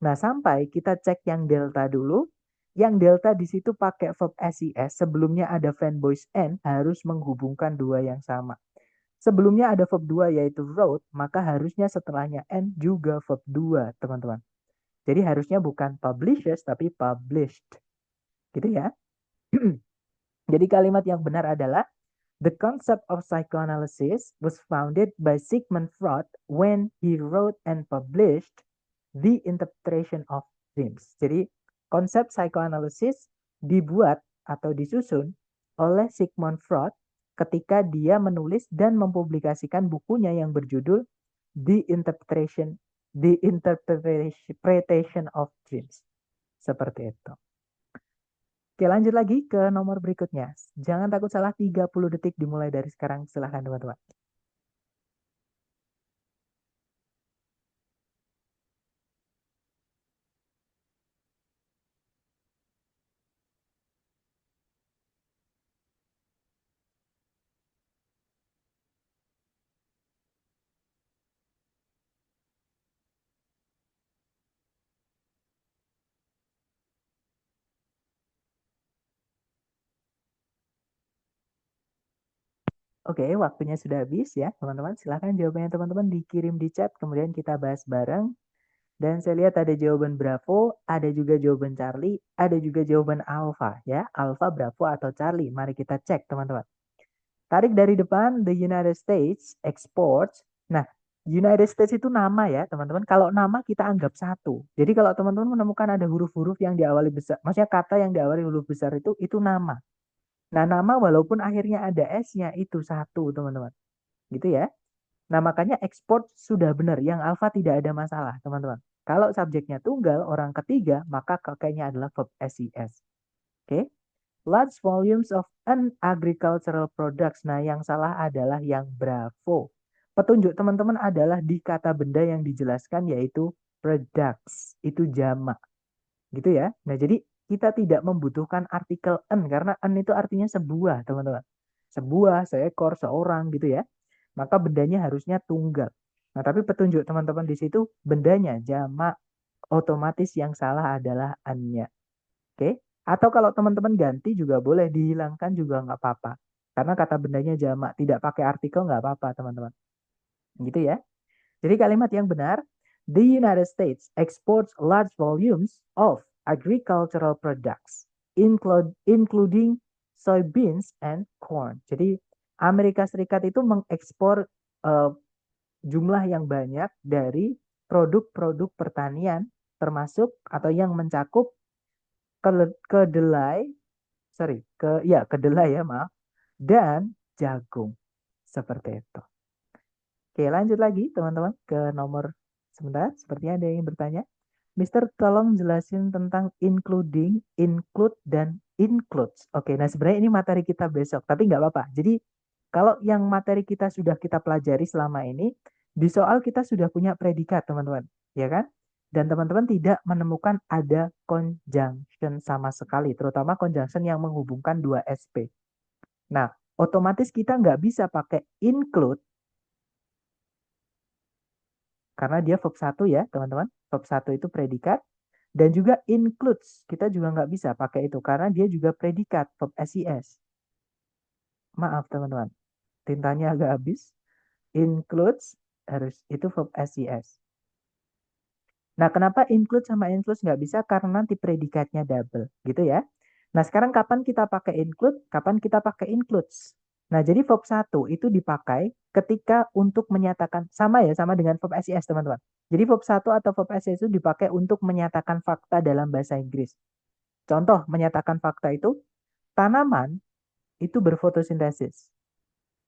Nah, sampai kita cek yang delta dulu. Yang delta di situ pakai verb SES, sebelumnya ada fanboys and harus menghubungkan dua yang sama. Sebelumnya ada verb 2 yaitu wrote, maka harusnya setelahnya and juga verb 2, teman-teman. Jadi harusnya bukan publishes tapi published. Gitu ya. Jadi kalimat yang benar adalah the concept of psychoanalysis was founded by Sigmund Freud when he wrote and published The Interpretation of Dreams. Jadi konsep psychoanalysis dibuat atau disusun oleh Sigmund Freud ketika dia menulis dan mempublikasikan bukunya yang berjudul The Interpretation of Dreams. Seperti itu. Oke, lanjut lagi ke nomor berikutnya. Jangan takut salah, 30 detik dimulai dari sekarang. Silahkan teman-teman. Oke, waktunya sudah habis ya, teman-teman. Silahkan jawabannya teman-teman dikirim di chat, kemudian kita bahas bareng. Dan saya lihat ada jawaban Bravo, ada juga jawaban Charlie, ada juga jawaban Alpha ya. Alpha, Bravo, atau Charlie. Mari kita cek, teman-teman. Tarik dari depan, the United States exports. Nah, United States itu nama ya, teman-teman. Kalau nama kita anggap satu. Jadi kalau teman-teman menemukan ada huruf-huruf yang diawali besar, maksudnya kata yang diawali huruf besar itu nama. Nah, nama walaupun akhirnya ada S-nya itu satu, teman-teman. Gitu ya. Nah, makanya ekspor sudah benar. Yang alpha tidak ada masalah, teman-teman. Kalau subjeknya tunggal, orang ketiga, maka kakeknya adalah verb SES. Oke. Large volumes of unagricultural products. Nah, yang salah adalah yang Bravo. Petunjuk teman-teman adalah di kata benda yang dijelaskan yaitu products. Itu jamak. Gitu ya. Nah, jadi kita tidak membutuhkan artikel an karena an itu artinya sebuah, teman-teman. Sebuah, seekor, seorang gitu ya. Maka bendanya harusnya tunggal. Nah, tapi petunjuk teman-teman di situ bendanya jamak, otomatis yang salah adalah an-nya. Oke? Atau kalau teman-teman ganti juga boleh dihilangkan juga nggak apa-apa. Karena kata bendanya jamak, tidak pakai artikel nggak apa-apa, teman-teman. Gitu ya. Jadi kalimat yang benar, the United States exports large volumes of agricultural products, including soybeans and corn. Jadi Amerika Serikat itu mengekspor uh, jumlah yang banyak dari produk-produk pertanian, termasuk atau yang mencakup kedelai, kedelai ya maaf, dan jagung. Seperti itu. Oke, lanjut lagi teman-teman ke nomor sebentar. Sepertinya ada yang bertanya. Mister, tolong jelasin tentang including, include, dan includes. Oke, nah sebenarnya ini materi kita besok, tapi nggak apa-apa. Jadi kalau yang materi kita sudah kita pelajari selama ini, di soal kita sudah punya predikat, teman-teman. Ya kan? Dan teman-teman tidak menemukan ada conjunction sama sekali, terutama conjunction yang menghubungkan dua SP. Nah, otomatis kita nggak bisa pakai include Karena dia verb satu ya, teman-teman. Verb satu itu predikat. Dan juga includes. Kita juga nggak bisa pakai itu. Karena dia juga predikat, verb SES. Maaf, teman-teman. Tintanya agak habis. Includes, harus itu verb SES. Nah, kenapa include sama includes nggak bisa? Karena nanti predikatnya double. Gitu ya. Nah, sekarang kapan kita pakai include? Kapan kita pakai includes? Nah, jadi verb satu itu dipakai ketika untuk menyatakan, sama ya, sama dengan verb SES, teman-teman. Jadi verb satu atau verb SES itu dipakai untuk menyatakan fakta dalam bahasa Inggris. Contoh, menyatakan fakta itu, tanaman itu berfotosintesis.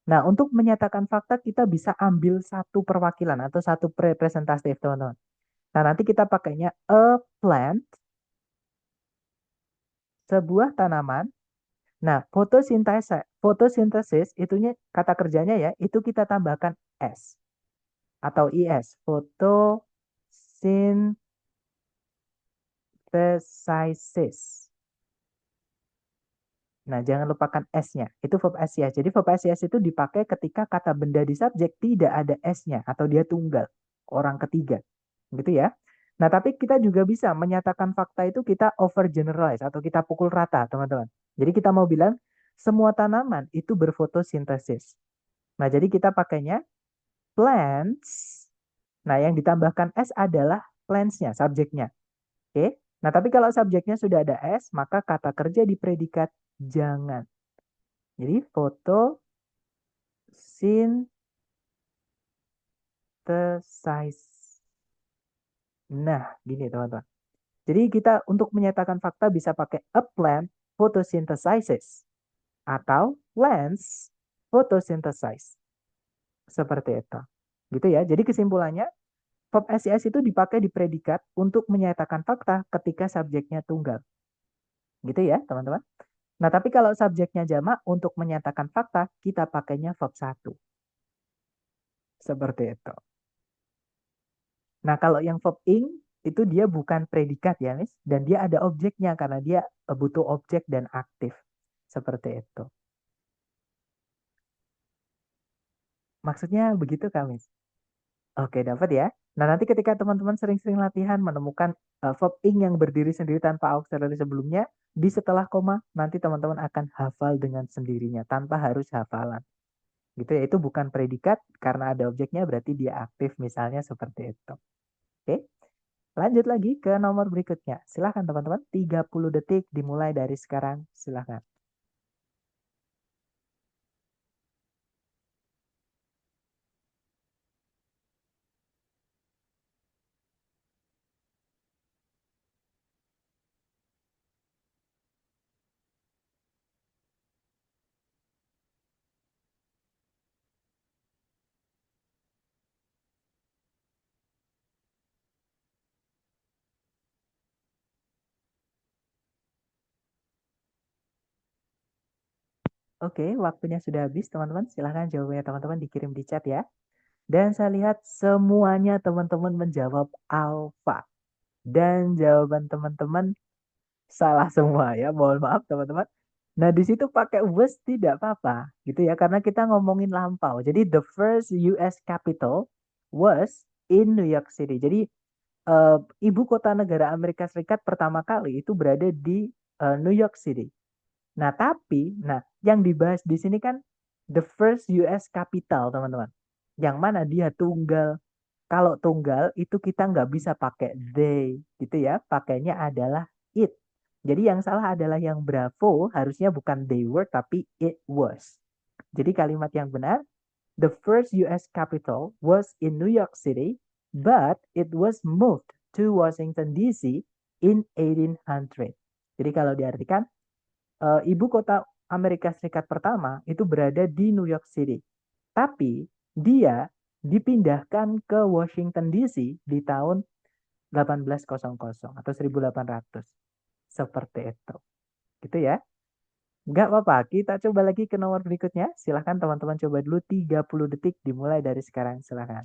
Nah, untuk menyatakan fakta, kita bisa ambil satu perwakilan atau satu representatif, teman-teman. Nah, nanti kita pakainya a plant, sebuah tanaman. Nah, fotosintesis itunya kata kerjanya ya, itu kita tambahkan S atau IS, photosynthesis. Nah, jangan lupakan S-nya. Itu verb SES. Jadi verb SES itu dipakai ketika kata benda di subjek tidak ada S-nya atau dia tunggal, orang ketiga. Gitu ya. Nah, tapi kita juga bisa menyatakan fakta itu kita overgeneralize atau kita pukul rata, teman-teman. Jadi kita mau bilang semua tanaman itu berfotosintesis. Nah, jadi kita pakainya plants. Nah, yang ditambahkan S adalah plants-nya, subjeknya. Oke. Nah, tapi kalau subjeknya sudah ada S, maka kata kerja di predikat jangan. Jadi photosynthesis. Nah, gini teman-teman. Jadi kita untuk menyatakan fakta bisa pakai a plant photosynthesizes atau plants photosynthesize. Seperti itu. Gitu ya. Jadi kesimpulannya, verb SES itu dipakai di predikat untuk menyatakan fakta ketika subjeknya tunggal. Gitu ya, teman-teman. Nah, tapi kalau subjeknya jamak untuk menyatakan fakta, kita pakainya verb satu. Seperti itu. Nah, kalau yang verb ing itu dia bukan predikat ya, Miss. Dan dia ada objeknya karena dia butuh objek dan aktif. Seperti itu. Maksudnya begitu, Kak, Miss? Oke, dapat ya. Nah, nanti ketika teman-teman sering-sering latihan menemukan verb ing yang berdiri sendiri tanpa auxiliary sebelumnya, di setelah koma, nanti teman-teman akan hafal dengan sendirinya, tanpa harus hafalan. Gitu ya, itu bukan predikat, karena ada objeknya berarti dia aktif, misalnya seperti itu. Oke, lanjut lagi ke nomor berikutnya. Silahkan teman-teman, 30 detik dimulai dari sekarang, silahkan. Oke, waktunya sudah habis teman-teman. Silahkan jawabannya teman-teman dikirim di chat ya. Dan saya lihat semuanya teman-teman menjawab alfa. Dan jawaban teman-teman salah semua ya. Mohon maaf teman-teman. Nah, di situ pakai was tidak apa-apa gitu ya karena kita ngomongin lampau. Jadi the first US capital was in New York City. Jadi ibu kota negara Amerika Serikat pertama kali itu berada di New York City. Nah, tapi yang dibahas di sini kan the first US capital, teman-teman. Yang mana dia tunggal. Kalau tunggal itu kita nggak bisa pakai they gitu ya. Pakainya adalah it. Jadi yang salah adalah yang bravo harusnya bukan they were tapi it was. Jadi kalimat yang benar, the first US capital was in New York City, but it was moved to Washington DC in 1800. Jadi kalau diartikan, ibu kota Amerika Serikat pertama itu berada di New York City. Tapi dia dipindahkan ke Washington DC di tahun 1800 atau 1800. Seperti itu. Gitu ya. Nggak apa-apa, kita coba lagi ke nomor berikutnya. Silahkan teman-teman coba dulu 30 detik dimulai dari sekarang. Silahkan.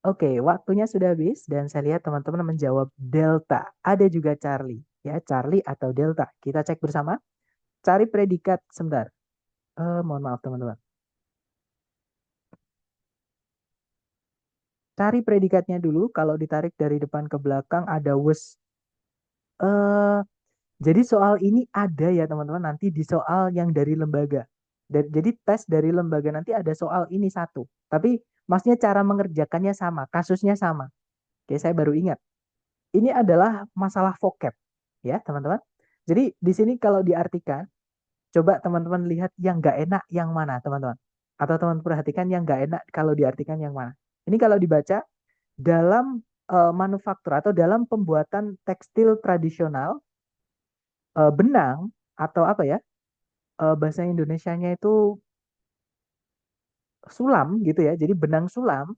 Oke, waktunya sudah habis dan saya lihat teman-teman menjawab delta. Ada juga Charlie, ya Charlie atau delta. Kita cek bersama. Cari predikat sebentar. Mohon maaf teman-teman. Cari predikatnya dulu. Kalau ditarik dari depan ke belakang ada was. Eh, jadi soal ini ada ya teman-teman nanti di soal yang dari lembaga. Jadi tes dari lembaga nanti ada soal ini satu. Tapi maksudnya cara mengerjakannya sama, kasusnya sama. Oke, saya baru ingat. Ini adalah masalah vocab ya teman-teman. Jadi di sini kalau diartikan, coba teman-teman lihat yang nggak enak yang mana teman-teman. Atau teman perhatikan yang nggak enak kalau diartikan yang mana. Ini kalau dibaca dalam manufaktur atau dalam pembuatan tekstil tradisional, benang atau apa ya, bahasa Indonesianya itu sulam gitu ya. Jadi benang sulam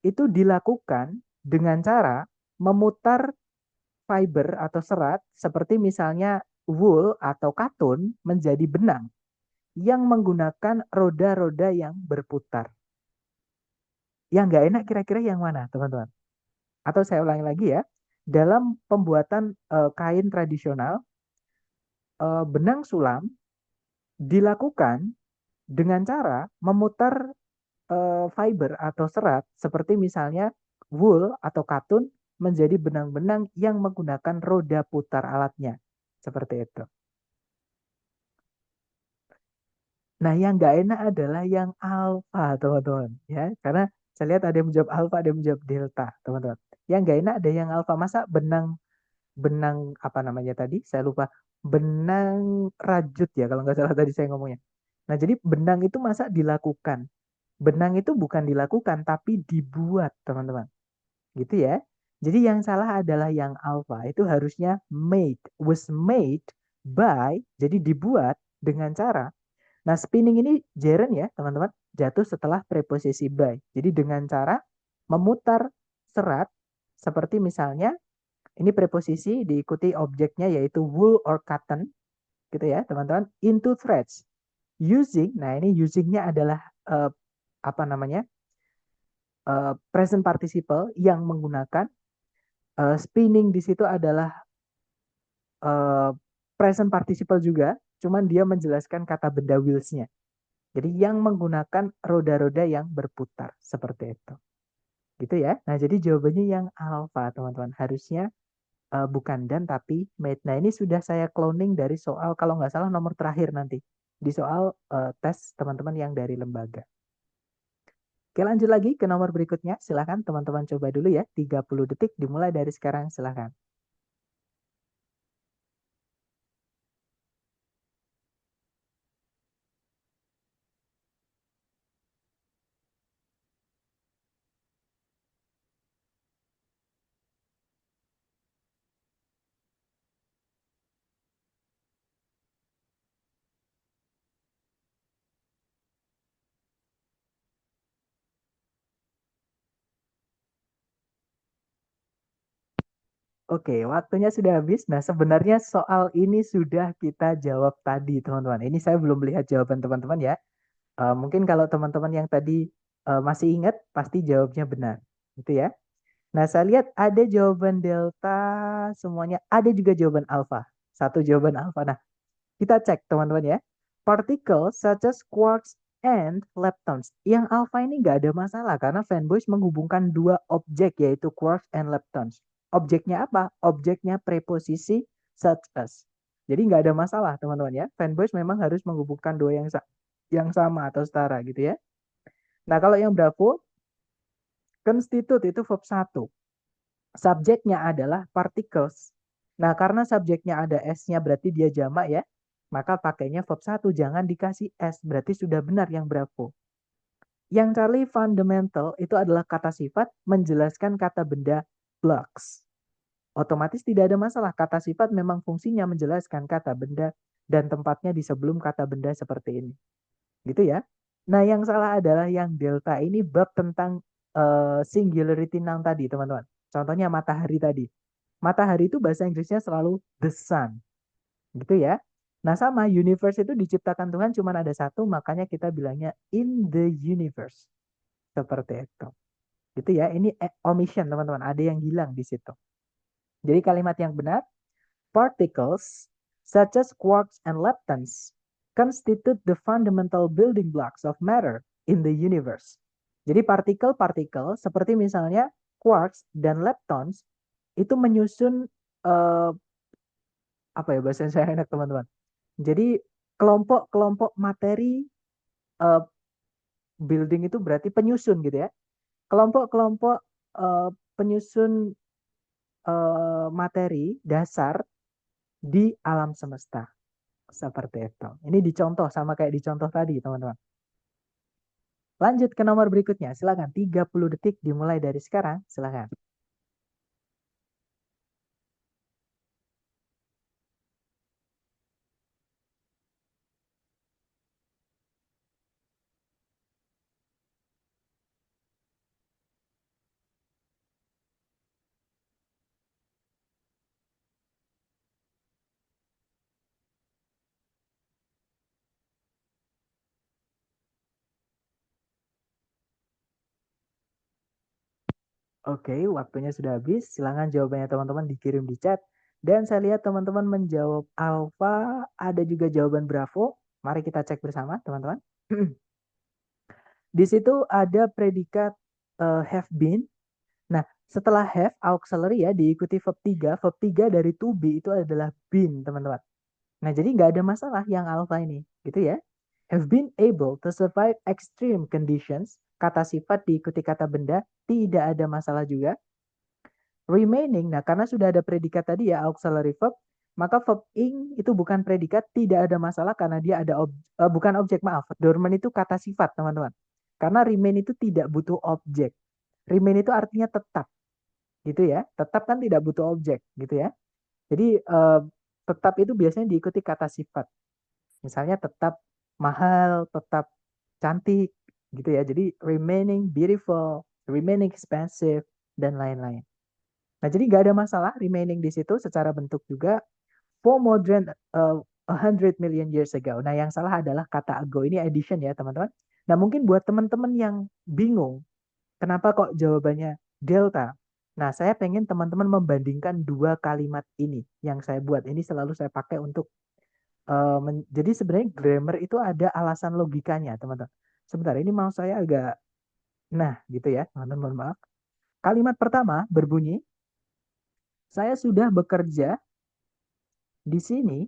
itu dilakukan dengan cara memutar fiber atau serat seperti misalnya wool atau katun menjadi benang yang menggunakan roda-roda yang berputar. Yang nggak enak kira-kira yang mana, teman-teman? Atau saya ulangi lagi ya. Dalam pembuatan kain tradisional, benang sulam dilakukan dengan cara memutar fiber atau serat seperti misalnya wool atau katun menjadi benang-benang yang menggunakan roda putar alatnya. Seperti itu. Nah, yang nggak enak adalah yang alfa, teman-teman. Ya, karena saya lihat ada yang menjawab alfa, ada yang menjawab delta, teman-teman. Yang nggak enak ada yang alfa. Masa benang benang apa namanya tadi? Saya lupa. Benang rajut ya, kalau nggak salah tadi saya ngomongnya. Nah, jadi benang itu masa dilakukan. Benang itu bukan dilakukan, tapi dibuat, teman-teman. Gitu ya. Jadi yang salah adalah yang alpha. Itu harusnya made. Was made by. Jadi dibuat dengan cara. Nah, spinning ini gerund ya, teman-teman. Jatuh setelah preposisi by. Jadi dengan cara memutar serat. Seperti misalnya, ini preposisi diikuti objeknya yaitu wool or cotton. Gitu ya, teman-teman. Into threads. Using, nah ini usingnya adalah apa namanya? Present participle yang menggunakan spinning di situ adalah uh, present participle juga, cuman dia menjelaskan kata benda wheels-nya. Jadi yang menggunakan roda-roda yang berputar seperti itu. Gitu ya. Nah, jadi jawabannya yang alpha, teman-teman. Harusnya bukan dan tapi made. Nah, ini sudah saya cloning dari soal kalau nggak salah nomor terakhir nanti. Di soal tes teman-teman yang dari lembaga. Oke, lanjut lagi ke nomor berikutnya. Silahkan teman-teman coba dulu ya. 30 detik dimulai dari sekarang. Silahkan. Oke, waktunya sudah habis. Nah, sebenarnya soal ini sudah kita jawab tadi, teman-teman. Ini saya belum lihat jawaban teman-teman ya. Mungkin kalau teman-teman yang tadi masih ingat, pasti jawabnya benar. Gitu ya. Nah, saya lihat ada jawaban delta semuanya. Ada juga jawaban alfa. Satu jawaban alfa. Nah, kita cek teman-teman ya. Particles such as quarks and leptons. Yang alpha ini nggak ada masalah karena fanboys menghubungkan dua objek yaitu quarks and leptons. Objeknya apa? Objeknya preposisi such as. Jadi nggak ada masalah teman-teman ya. Fanboys memang harus menghubungkan dua yang sama atau setara gitu ya. Nah kalau yang Bravo, constitute itu verb satu. Subjeknya adalah particles. Nah, karena subjeknya ada S-nya berarti dia jamak ya. Maka pakainya verb satu, jangan dikasih S. Berarti sudah benar yang Bravo. Yang Charlie fundamental itu adalah kata sifat menjelaskan kata benda blocks. Otomatis tidak ada masalah. Kata sifat memang fungsinya menjelaskan kata benda dan tempatnya di sebelum kata benda seperti ini. Gitu ya. Nah, yang salah adalah yang delta ini bab tentang singularity noun tadi, teman-teman. Contohnya matahari tadi. Matahari itu bahasa Inggrisnya selalu the sun. Gitu ya. Nah, sama universe itu diciptakan Tuhan cuma ada satu, makanya kita bilangnya in the universe. Seperti itu. Gitu ya. Ini omission, teman-teman. Ada yang hilang di situ. Jadi kalimat yang benar, particles such as quarks and leptons constitute the fundamental building blocks of matter in the universe. Jadi partikel-partikel seperti misalnya quarks dan leptons itu menyusun eh, apa ya bahasa saya enak teman-teman. Jadi kelompok-kelompok materi eh, building itu berarti penyusun gitu ya. Kelompok-kelompok eh, penyusun materi dasar di alam semesta. Seperti itu. Ini dicontoh sama kayak dicontoh tadi, teman-teman. Lanjut ke nomor berikutnya. Silakan. 30 detik dimulai dari sekarang. Silakan. Oke, waktunya sudah habis. Silakan jawabannya teman-teman dikirim di chat. Dan saya lihat teman-teman menjawab alfa, ada juga jawaban bravo. Mari kita cek bersama, teman-teman. Di situ ada predikat have been. Nah, setelah have auxiliary ya diikuti verb 3. Verb 3 dari to be itu adalah been, teman-teman. Nah, jadi nggak ada masalah yang alpha ini, gitu ya. Have been able to survive extreme conditions. Kata sifat diikuti kata benda, tidak ada masalah juga. Remaining, nah karena sudah ada predikat tadi ya, auxiliary verb, maka verb ing itu bukan predikat, tidak ada masalah karena dia ada bukan objek, maaf. Dormant itu kata sifat, teman-teman. Karena remain itu tidak butuh objek. Remain itu artinya tetap, gitu ya. Tetap kan tidak butuh objek, gitu ya. Jadi tetap itu biasanya diikuti kata sifat. Misalnya tetap mahal, tetap cantik, gitu ya. Jadi remaining beautiful, remaining expensive, dan lain-lain. Nah, jadi nggak ada masalah remaining di situ secara bentuk juga. For more than 100 million years ago. Nah, yang salah adalah kata ago. Ini addition ya, teman-teman. Nah, mungkin buat teman-teman yang bingung, kenapa kok jawabannya delta? Nah, saya pengen teman-teman membandingkan dua kalimat ini yang saya buat. Ini selalu saya pakai untuk jadi sebenarnya grammar itu ada alasan logikanya, teman-teman. Sebentar, ini mau saya agak, nah gitu ya, teman-teman, mohon maaf. Kalimat pertama berbunyi, saya sudah bekerja di sini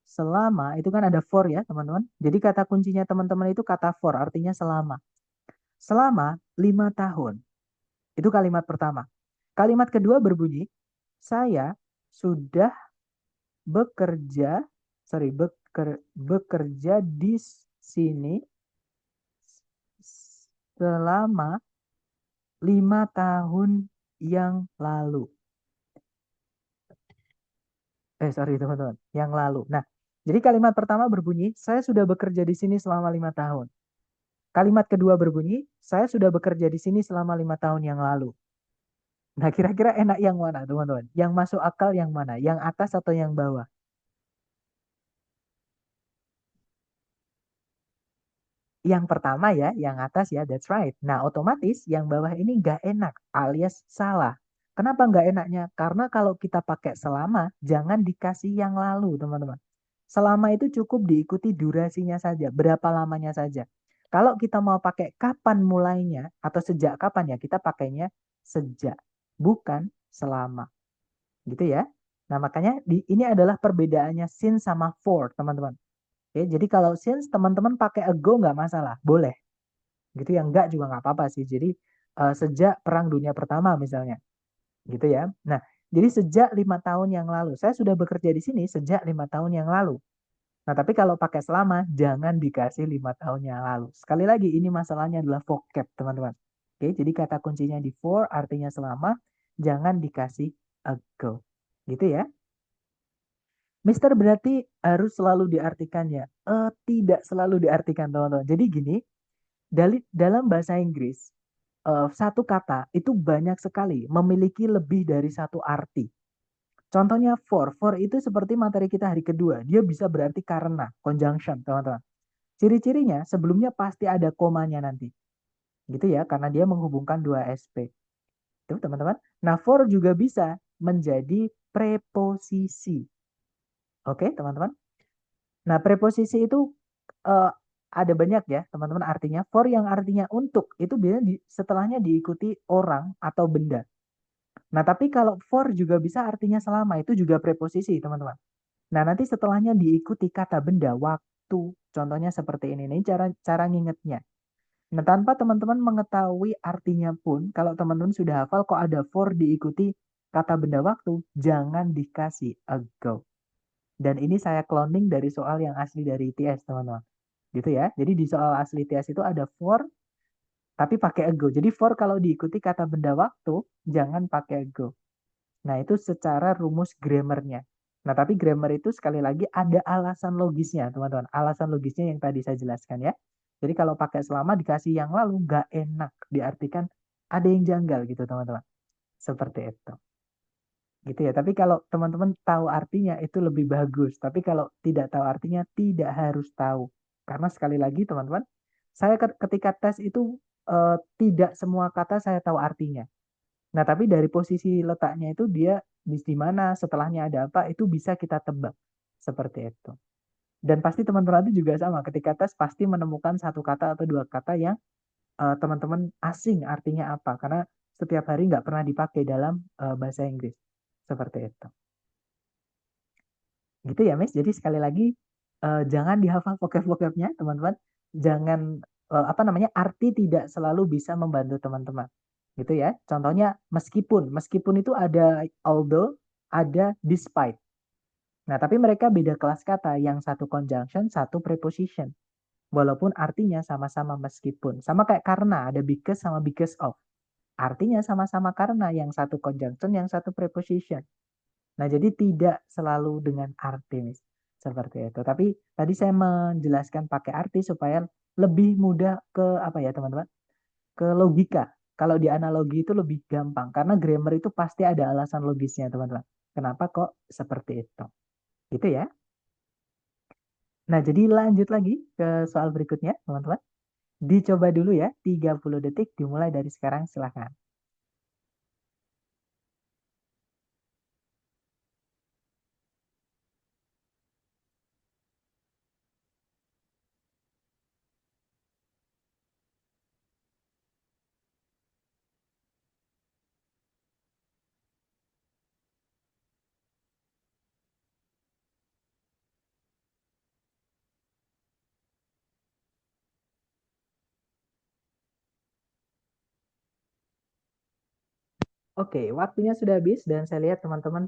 selama, itu kan ada for ya, teman-teman. Jadi kata kuncinya teman-teman itu kata for, artinya selama. Selama 5 tahun. Itu kalimat pertama. Kalimat kedua berbunyi, saya sudah bekerja, sorry, bekerja di sini selama 5 tahun yang lalu. Sorry teman-teman, yang lalu. Nah, jadi kalimat pertama berbunyi, saya sudah bekerja di sini selama 5 tahun. Kalimat kedua berbunyi, saya sudah bekerja di sini selama 5 tahun yang lalu. Nah, kira-kira enak yang mana, teman-teman? Yang masuk akal yang mana? Yang atas atau yang bawah? Yang pertama ya, yang atas ya, that's right. Nah, otomatis yang bawah ini nggak enak alias salah. Kenapa nggak enaknya? Karena kalau kita pakai selama, jangan dikasih yang lalu, teman-teman. Selama itu cukup diikuti durasinya saja, berapa lamanya saja. Kalau kita mau pakai kapan mulainya atau sejak kapan ya, kita pakainya sejak, bukan selama. Gitu ya. Nah, makanya ini adalah perbedaannya since sama for, teman-teman. Oke, jadi kalau since teman-teman pakai ago nggak masalah, boleh. Gitu ya, enggak juga nggak apa-apa sih. Jadi sejak Perang Dunia Pertama misalnya, gitu ya. Nah, jadi sejak 5 tahun yang lalu, saya sudah bekerja di sini sejak 5 tahun yang lalu. Nah, tapi kalau pakai selama, jangan dikasih 5 tahun yang lalu. Sekali lagi, ini masalahnya adalah vocab, teman-teman. Oke, jadi kata kuncinya di for artinya selama, jangan dikasih ago. Gitu ya. Mister berarti harus selalu diartikan ya? Tidak selalu diartikan, teman-teman. Jadi gini, dalam bahasa Inggris, satu kata itu banyak sekali, memiliki lebih dari satu arti. Contohnya for itu seperti materi kita hari kedua, dia bisa berarti karena, conjunction, teman-teman. Ciri-cirinya sebelumnya pasti ada komanya nanti. gitu ya, karena dia menghubungkan dua SP. Itu teman-teman. Nah, for juga bisa menjadi preposisi. Oke, teman-teman. Nah, preposisi itu eh, ada banyak ya, teman-teman artinya. For yang artinya untuk, itu biasanya setelahnya diikuti orang atau benda. Nah, tapi kalau for juga bisa artinya selama, itu juga preposisi, teman-teman. Nah, nanti setelahnya diikuti kata benda, waktu. Contohnya seperti ini. Ini cara cara ngingetnya. Nah, tanpa teman-teman mengetahui artinya pun, kalau teman-teman sudah hafal kok ada for diikuti kata benda waktu, jangan dikasih ago. Dan ini saya cloning dari soal yang asli dari ITS, teman-teman. Gitu ya. Jadi di soal asli ITS itu ada for, tapi pakai ago. Jadi for kalau diikuti kata benda waktu, jangan pakai ago. Nah, itu secara rumus grammarnya. Nah, tapi grammar itu sekali lagi ada alasan logisnya, teman-teman. Alasan logisnya yang tadi saya jelaskan ya. Jadi kalau pakai selama dikasih yang lalu nggak enak, diartikan ada yang janggal gitu, teman-teman. Seperti itu. Gitu ya. Tapi kalau teman-teman tahu artinya itu lebih bagus. Tapi kalau tidak tahu artinya tidak harus tahu. Karena sekali lagi, teman-teman, saya ketika tes itu tidak semua kata saya tahu artinya. Nah, tapi dari posisi letaknya itu dia di mana, setelahnya ada apa, itu bisa kita tebak. Seperti itu. Dan pasti teman-teman itu juga sama. Ketika tes pasti menemukan satu kata atau dua kata yang teman-teman asing artinya apa. Karena setiap hari nggak pernah dipakai dalam bahasa Inggris. Seperti itu. Gitu ya, Miss. Jadi sekali lagi, jangan dihafal vocab-vocabnya, teman-teman. Jangan, apa namanya, arti tidak selalu bisa membantu teman-teman. Gitu ya. Contohnya meskipun. Meskipun itu ada although, ada despite. Nah, tapi mereka beda kelas kata. Yang satu conjunction, satu preposition. Walaupun artinya sama-sama meskipun. Sama kayak karena, ada because sama because of. Artinya sama-sama karena, yang satu conjunction, yang satu preposition. Nah, jadi tidak selalu dengan arti, Miss. Seperti itu. Tapi tadi saya menjelaskan pakai arti supaya lebih mudah ke apa ya, teman-teman? Ke logika. Kalau di analogi itu lebih gampang karena grammar itu pasti ada alasan logisnya, teman-teman. Kenapa kok seperti itu? Gitu ya. Nah, jadi lanjut lagi ke soal berikutnya, teman-teman. Dicoba dulu ya, 30 detik dimulai dari sekarang, silahkan. Oke, waktunya sudah habis dan saya lihat teman-teman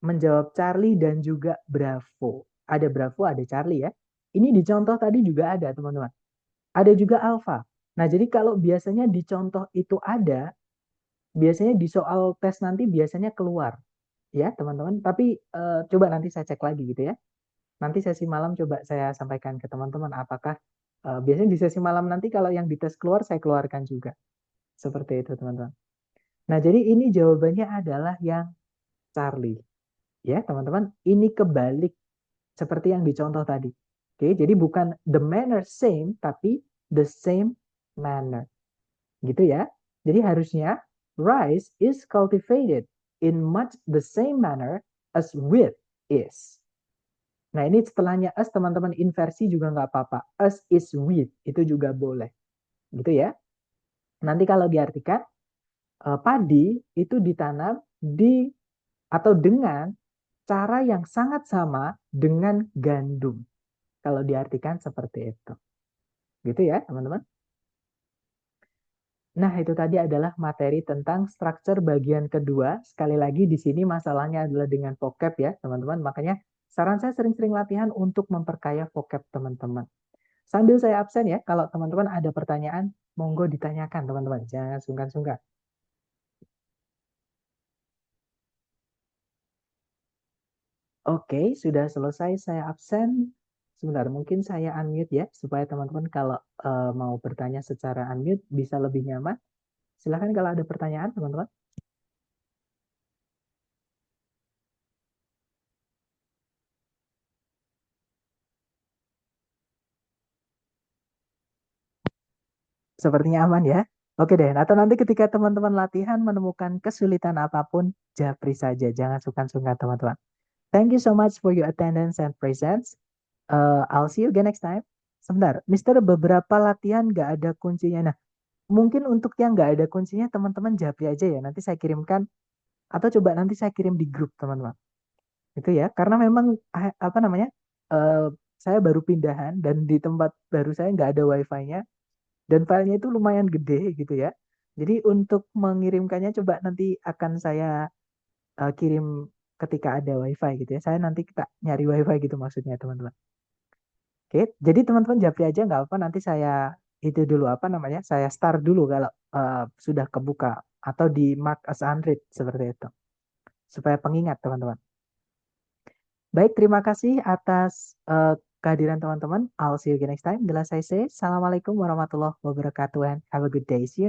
menjawab Charlie dan juga Bravo. Ada Bravo, ada Charlie ya. Ini di contoh tadi juga ada, teman-teman. Ada juga Alpha. Nah, jadi kalau biasanya di contoh itu ada, biasanya di soal tes nanti biasanya keluar. Ya, teman-teman. Tapi coba nanti saya cek lagi gitu ya. Nanti sesi malam coba saya sampaikan ke teman-teman apakah biasanya di sesi malam nanti kalau yang dites keluar saya keluarkan juga. Seperti itu, teman-teman. Nah, jadi ini jawabannya adalah yang Charlie. Ya, teman-teman, ini kebalik seperti yang dicontoh tadi. Oke, jadi bukan the manner same, tapi the same manner. Gitu ya. Jadi harusnya rice is cultivated in much the same manner as wheat is. Nah, ini setelahnya as, teman-teman inversi juga nggak apa-apa. As is wheat, itu juga boleh. Gitu ya. Nanti kalau diartikan, padi itu ditanam di atau dengan cara yang sangat sama dengan gandum. Kalau diartikan seperti itu. Gitu ya, teman-teman. Nah, itu tadi adalah materi tentang struktur bagian kedua. Sekali lagi di sini masalahnya adalah dengan vocab ya, teman-teman. Makanya saran saya sering-sering latihan untuk memperkaya vocab teman-teman. Sambil saya absen ya, kalau teman-teman ada pertanyaan, monggo ditanyakan teman-teman. Jangan sungkan-sungkan. Oke, sudah selesai saya absen. Sebentar, mungkin saya unmute ya, supaya teman-teman kalau mau bertanya secara unmute bisa lebih nyaman. Silahkan kalau ada pertanyaan, teman-teman. Sepertinya aman ya. Oke deh, atau nanti ketika teman-teman latihan menemukan kesulitan apapun, japri saja, jangan sungkan-sungkan teman-teman. Thank you so much for your attendance and presence. I'll see you again next time. Sebentar, Mister, beberapa latihan nggak ada kuncinya. Nah, mungkin untuk yang nggak ada kuncinya, teman-teman japri aja ya. Nanti saya kirimkan, atau coba nanti saya kirim di grup teman-teman. Itu ya, karena memang apa namanya, eh, saya baru pindahan dan di tempat baru saya nggak ada wifi-nya dan filenya itu lumayan gede gitu ya. Jadi untuk mengirimkannya coba nanti akan saya kirim ketika ada wifi gitu ya. Saya nanti kita nyari wifi gitu maksudnya teman-teman. Oke, jadi teman-teman japri aja nggak apa. Nanti saya itu dulu apa namanya, saya start dulu kalau sudah kebuka atau di mark as unread seperti itu supaya pengingat teman-teman. Baik, terima kasih atas kehadiran teman-teman. I'll see you again next time. Bila saya say, Assalamualaikum warahmatullahi wabarakatuh and have a good day. See you.